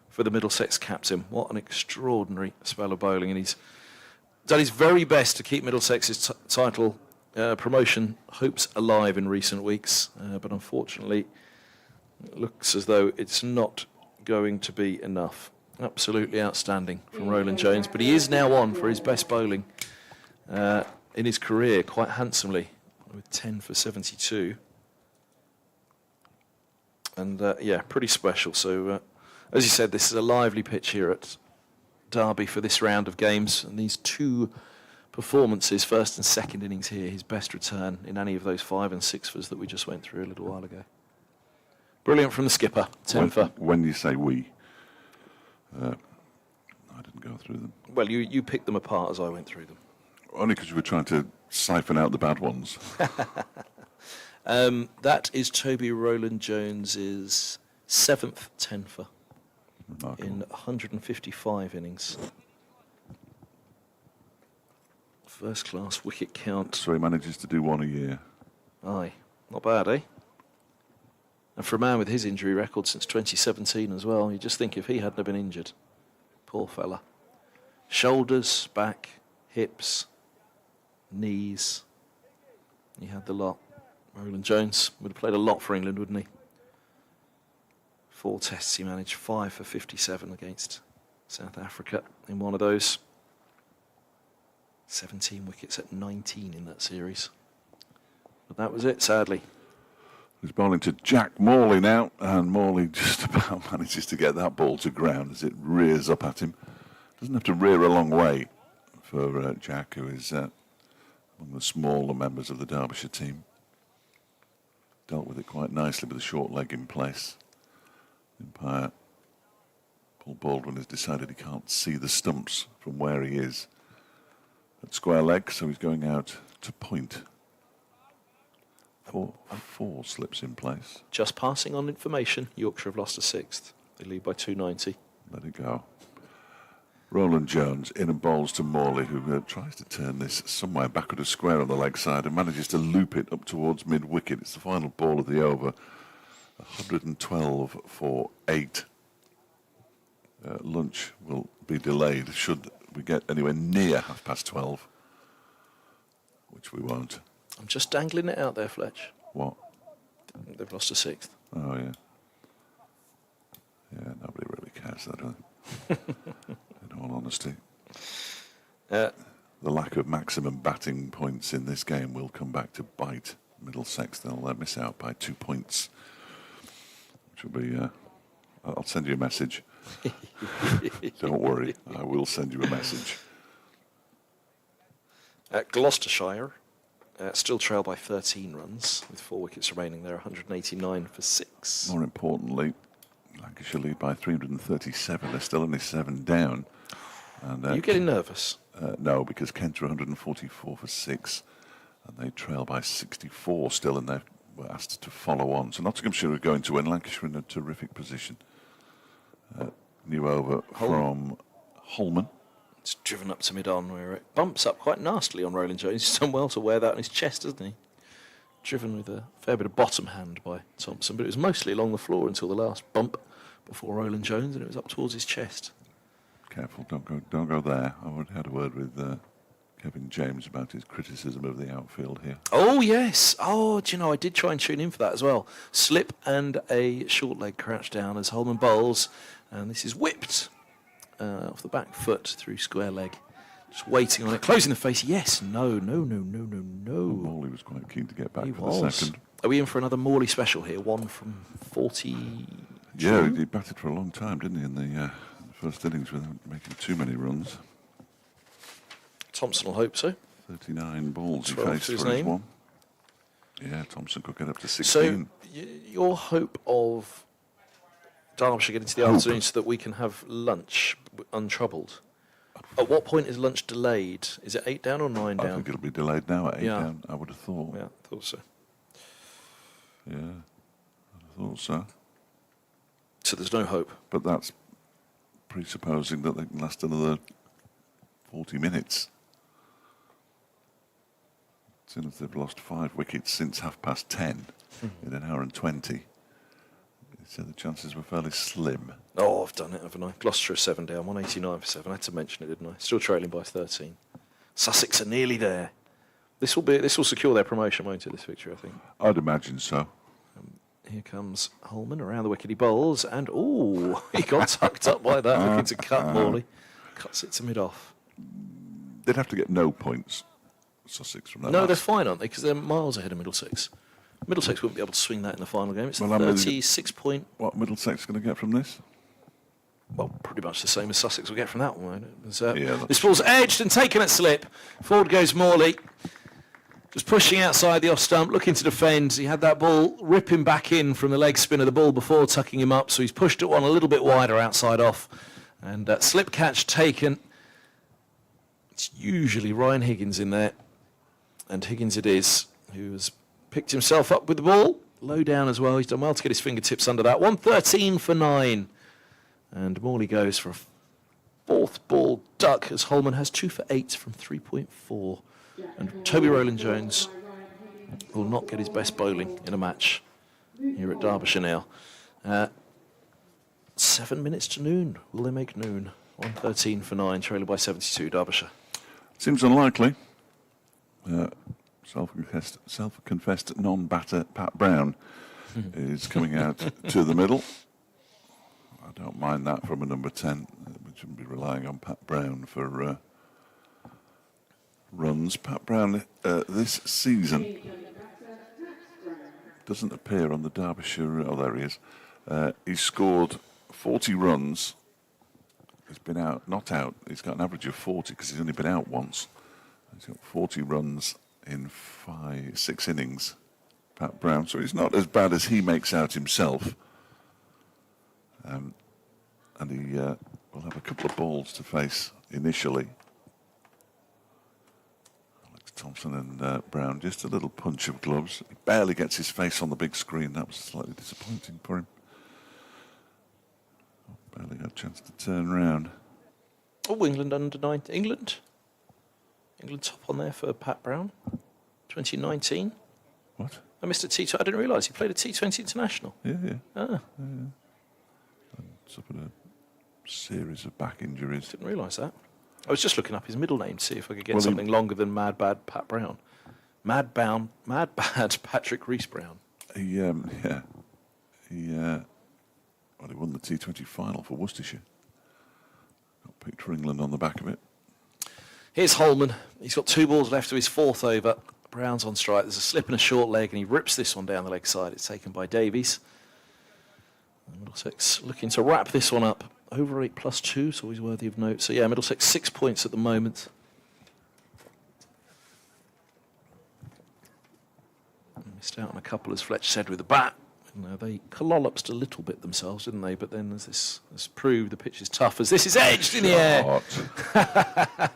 for the Middlesex captain. What an extraordinary spell of bowling. And he's done his very best to keep Middlesex's title promotion hopes alive in recent weeks, but unfortunately it looks as though it's not going to be enough. Absolutely outstanding from Roland-Jones, but he is now on for his best bowling in his career quite handsomely with 10 for 72. And yeah, pretty special. So as you said, this is a lively pitch here at Derby for this round of games, and these two performances, first and second innings here, his best return in any of those 5 and 6-fers that we just went through a little while ago. Brilliant from the skipper, 10 for. When you say we, I didn't go through them. Well, you picked them apart as I went through them. Only because you were trying to siphon out the bad ones. That is Toby Roland-Jones's 7th 10 for in 155 innings. First class wicket count. So he manages to do one a year. Aye, not bad, eh? And for a man with his injury record since 2017 as well, you just think if he hadn't have been injured. Poor fella. Shoulders, back, hips, knees. He had the lot. Roland-Jones would have played a lot for England, wouldn't he? 4 tests he managed, 5 for 57 against South Africa in one of those. 17 wickets at 19 in that series. But that was it, sadly. He's bowling to Jack Morley now, and Morley just about manages to get that ball to ground as it rears up at him. Doesn't have to rear a long way for Jack, who is among the smaller members of the Derbyshire team. Dealt with it quite nicely with a short leg in place. Umpire Paul Baldwin has decided he can't see the stumps from where he is at square leg, so he's going out to point. 4 slips in place. Just passing on information, Yorkshire have lost a 6th. They lead by 290. Let it go. Roland-Jones in and bowls to Morley, who tries to turn this somewhere back at a square on the leg side and manages to loop it up towards mid-wicket. It's the final ball of the over. 112 for 8. Lunch will be delayed should we get anywhere near 12:30. which we won't. I'm just dangling it out there, Fletch. What? They've lost a sixth. Oh, yeah. Yeah, nobody really cares, though, do they? In all honesty. The lack of maximum batting points in this game will come back to bite Middlesex. They'll miss out by 2 points, which will be... I'll send you a message. Don't worry, I will send you a message. Gloucestershire still trail by 13 runs with 4 wickets remaining. They're 189 for 6. More importantly, Lancashire lead by 337. They're still only 7 down. And, Are you getting nervous? No, because Kent are 144 for 6, and they trail by 64 still, and they were asked to follow on. So Nottinghamshire are going to win. Lancashire in a terrific position. New over from Holman. It's driven up to mid-on where it bumps up quite nastily on Roland-Jones. He's done well to wear that on his chest, hasn't he? Driven with a fair bit of bottom hand by Thompson, but it was mostly along the floor until the last bump before Roland-Jones, and it was up towards his chest. Careful, don't go there. I already had a word with Kevin James about his criticism of the outfield here. Oh, yes. Oh, do you know, I did try and tune in for that as well. Slip and a short leg crouch down as Holman bowls, and this is whipped off the back foot through square leg. Just waiting on it, closing the face. Yes, no. Morley was quite keen to get back He for was. the second. Are we in for another Morley special here? One from 40. Yeah, he batted for a long time, didn't he, in the first innings without making too many runs. Thompson will hope so. 39 balls he 12 faced to his for his name. one. Yeah, Thompson could get up to 16. So, your hope of Derbyshire getting to the afternoon so that we can have lunch untroubled. At what point is lunch delayed? Is it 8 down or 9 I down? think it'll be delayed now at 8 Yeah. down, I would have thought. Yeah, I thought so. Yeah, I thought so. So there's no hope. But that's presupposing that they can last another 40 minutes. Since they've lost 5 wickets since 10:30 in an hour and 20. So the chances were fairly slim. Oh, I've done it, haven't I? Gloucester are 7 down, 189 for 7. I had to mention it, didn't I? Still trailing by 13. Sussex are nearly there. This will secure their promotion, won't it, this victory, I think. I'd imagine so. Here comes Holman around the wicket he bowls, and he got tucked up by that, looking to cut Morley. Cuts it to mid-off. They'd have to get no points, Sussex, from that. No, last- they're fine, aren't they? Because they're miles ahead of Middlesex. Middlesex wouldn't be able to swing that in the final game. It's Well, I mean, 36 point. What Middlesex going to get from this? Well, pretty much the same as Sussex will get from that one. Won't it? Yeah, that's This ball's edged and taken at slip. Forward goes Morley. Just pushing outside the off stump, looking to defend. He had that ball ripping back in from the leg spin of the ball before tucking him up, so he's pushed it one a little bit wider outside off. And slip catch taken. It's usually Ryan Higgins in there. And Higgins it is, who has picked himself up with the ball. Low down as well. He's done well to get his fingertips under that. 113 for 9. And Morley goes for a 4th ball duck as Holman has 2 for 8 from 3.4. And Toby Roland-Jones will not get his best bowling in a match here at Derbyshire now. 7 minutes to noon. Will they make noon? 113 for 9, trailing by 72, Derbyshire. Seems unlikely. Self-confessed non-batter Pat Brown is coming out to the middle. I don't mind that from a number 10. We shouldn't be relying on Pat Brown for runs. Pat Brown this season doesn't appear on the Derbyshire. Oh, there he is. He's scored 40 runs. He's been out, not out. He's got an average of 40 because he's only been out once. He's got 40 runs in 6 innings, Pat Brown. So he's not as bad as he makes out himself. And he will have a couple of balls to face initially. Alex Thompson and Brown, just a little punch of gloves. He barely gets his face on the big screen. That was slightly disappointing for him. Barely had a chance to turn round. Oh, England under 9. England top on there for Pat Brown. 2019. What? I missed a T20. I didn't realise he played a T20 international. Yeah. Ah, Suffered a series of back injuries. didn't realise that. I was just looking up his middle name to see if I could get Well, something longer than Mad Bad Pat Brown. Mad bad Patrick Rees-Brown. He won the T20 final for Worcestershire. Got picked for England on the back of it. Here's Holman. He's got 2 balls left to his 4th over. Brown's on strike. There's a slip and a short leg, and he rips this one down the leg side. It's taken by Davies. Middlesex looking to wrap this one up. Over 8 plus 2 is always worthy of note. So, yeah, Middlesex 6 points at the moment. Missed out on a couple, as Fletch said, with the bat. They collapsed a little bit themselves, didn't they? But then as this has proved, the pitch is tough as this is edged in the air.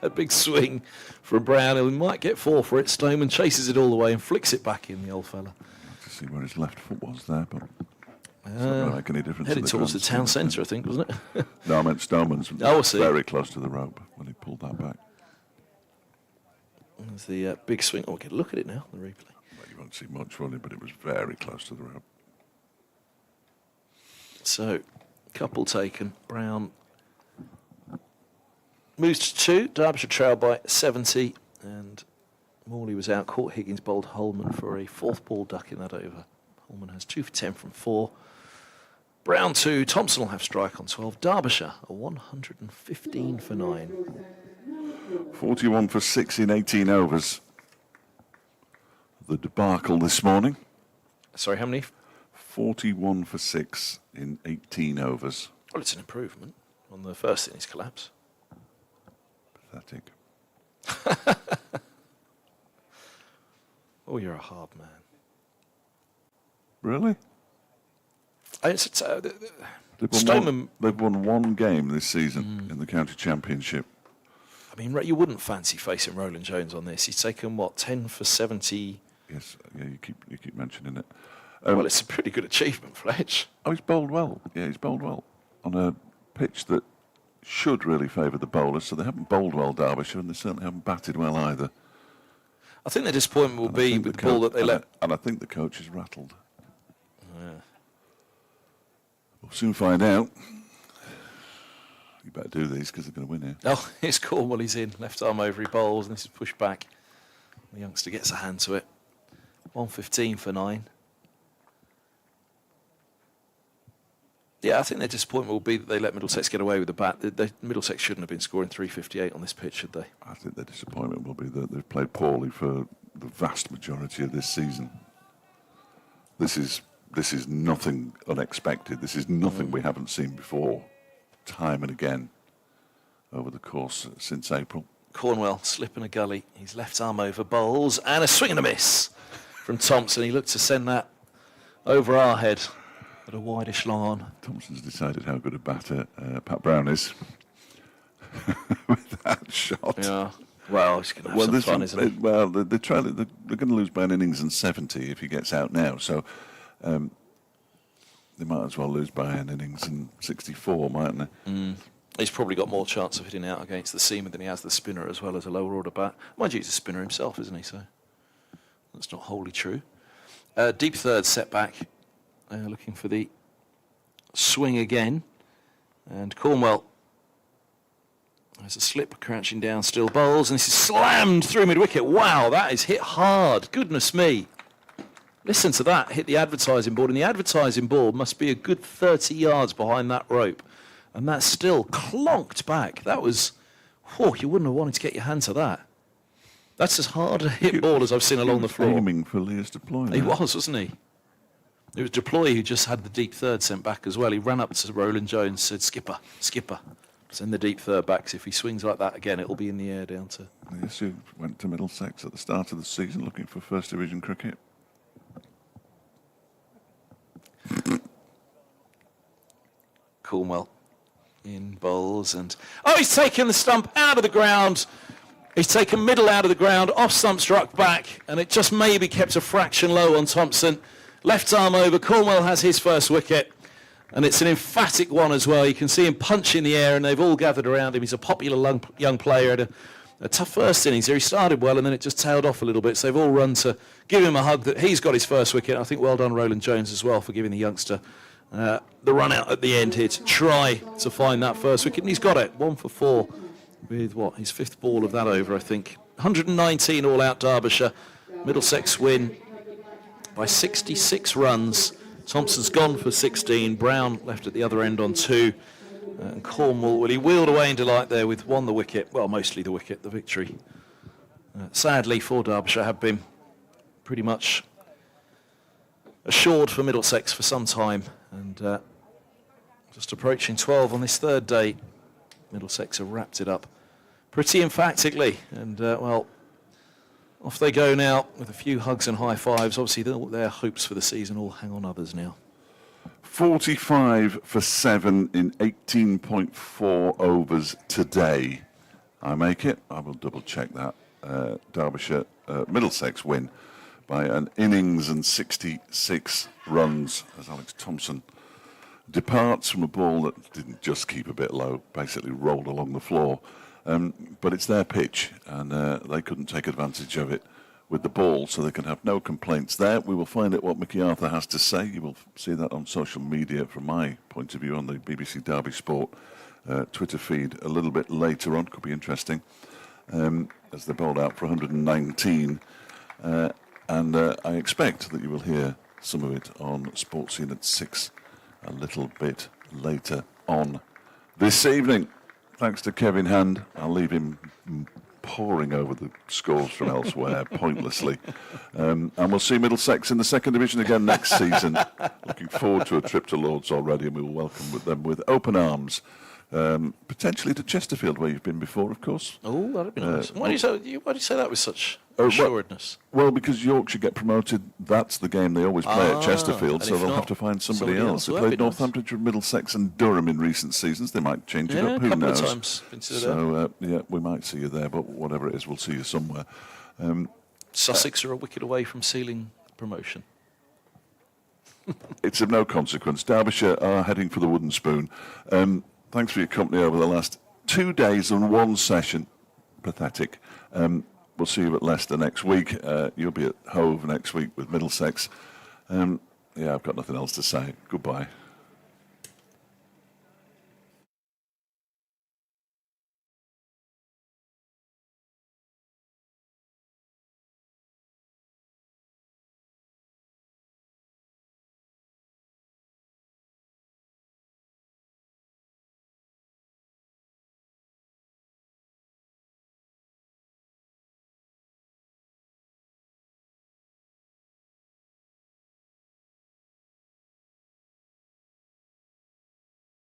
A big swing from Brown. He might get 4 for it. Stoneman chases it all the way and flicks it back in, the old fella. To see where his left foot was there, but it's not going to make any difference. Headed towards the town centre, I think, wasn't it? No, I meant Stoneman's very close to the rope when he pulled that back. There's the big swing. Oh, we can look at it now, the replay. Well, you won't see much, will you? But it was very close to the rope. So, couple taken. Brown moves to 2. Derbyshire trailed by 70. And Morley was out. Caught Higgins, bowled Holman for a 4th ball duck in that over. Holman has 2 for 10 from 4. Brown 2. Thompson will have strike on 12. Derbyshire a 115 for 9. 41 for 6 in 18 overs. The debacle this morning. Sorry, how many? 41 for 6 in 18 overs. Well, it's an improvement on the first innings collapse. Pathetic. Oh, you're a hard man. Really? Stoneman. They've won 1 game this season in the county championship. I mean, you wouldn't fancy facing Roland-Jones on this. He's taken, 10 for 70? Yes, yeah, you keep mentioning it. Well, it's a pretty good achievement, Fletch. Oh, he's bowled well. Yeah, he's bowled well on a pitch that should really favour the bowlers. So they haven't bowled well, Derbyshire, and they certainly haven't batted well either. I think the disappointment will be with the ball that they let. And I think the coach is rattled. Yeah. We'll soon find out. You better do these because they're going to win here. Oh, it's Cornwall. He's in. Left arm over, he bowls, and this is pushed back. The youngster gets a hand to it. 115 for 9. Yeah, I think their disappointment will be that they let Middlesex get away with the bat. Middlesex shouldn't have been scoring 358 on this pitch, should they? I think their disappointment will be that they've played poorly for the vast majority of this season. This is nothing unexpected. This is nothing we haven't seen before, time and again, over the course since April. Cornwell, slip in a gully. His left arm over, bowls, and a swing and a miss from Thompson. He looked to send that over our head. At a wideish long on. Thompson's decided how good a batter Pat Brown is with that shot. Yeah. Well, he's going to have some fun, isn't he? Well, they're going to lose by an innings and 70 if he gets out now. So they might as well lose by an innings and 64, mightn't they? He's probably got more chance of hitting out against the seamer than he has the spinner, as well as a lower order bat. Mind you, he's a spinner himself, isn't he? So that's not wholly true. Deep third setback. Looking for the swing again. And Cornwell has a slip, crouching down, still bowls, and this is slammed through mid-wicket. Wow, that is hit hard. Goodness me. Listen to that, hit the advertising board, and the advertising board must be a good 30 yards behind that rope. And that's still clonked back. That was, you wouldn't have wanted to get your hand to that. That's as hard a hit ball as I've seen along the floor. Aiming for Leah's deploy. He was, wasn't he? It was Deploy who just had the deep third sent back as well. He ran up to Roland-Jones, said, skipper, send the deep third back. 'Cause if he swings like that again, it'll be in the air down to... Yes, who went to Middlesex at the start of the season looking for First Division cricket. Cornwell in bowls and... Oh, he's taken the stump out of the ground. He's taken middle out of the ground, off stump struck back, and it just maybe kept a fraction low on Thompson. Left arm over, Cornwell has his first wicket, and it's an emphatic one as well. You can see him punch in the air, and they've all gathered around him. He's a popular young player. Had a tough first innings there. He started well, and then it just tailed off a little bit, so they've all run to give him a hug that he's got his first wicket. I think well done Roland-Jones as well for giving the youngster the run out at the end here to try to find that first wicket, and he's got it. 1 for 4 with his 5th ball of that over, I think. 119 all out Derbyshire. Middlesex win by 66 runs. Thompson's gone for 16. Brown left at the other end on 2. And Cornwall, well, he wheeled away in delight there with the wicket. Well, mostly the wicket, the victory. Sadly for Derbyshire have been pretty much assured for Middlesex for some time. And just approaching 12 on this third day, Middlesex have wrapped it up pretty emphatically. And, well, off they go now with a few hugs and high fives. Obviously, their hopes for the season all hang on others now. 45 for 7 in 18.4 overs today. I make it. I will double check that. Derbyshire, Middlesex win by an innings and 66 runs as Alex Thompson departs from a ball that didn't just keep a bit low, basically rolled along the floor. But it's their pitch, and they couldn't take advantage of it with the ball, so they can have no complaints there. We will find out what Mickey Arthur has to say. You will see that on social media from my point of view on the BBC Derby Sport Twitter feed a little bit later on. Could be interesting as they're bowled out for 119. And I expect that you will hear some of it on Sports Scene at 6 a little bit later on this evening. Thanks to Kevin Hand. I'll leave him poring over the scores from elsewhere pointlessly. And we'll see Middlesex in the second division again next season. Looking forward to a trip to Lords already, and we will welcome them with open arms. Potentially to Chesterfield, where you've been before, of course. Oh, that'd be nice. Why do you say that with such assuredness? Well, because Yorkshire get promoted, that's the game they always play at Chesterfield, so they'll have to find somebody else. They played Northamptonshire, Middlesex and Durham in recent seasons. They might change it up, who knows? Times. So, yeah, we might see you there, but whatever it is, we'll see you somewhere. Sussex are a wicket away from sealing promotion. It's of no consequence. Derbyshire are heading for the wooden spoon. Thanks for your company over the last 2 days and 1 session. Pathetic. We'll see you at Leicester next week. You'll be at Hove next week with Middlesex. Yeah, I've got nothing else to say. Goodbye.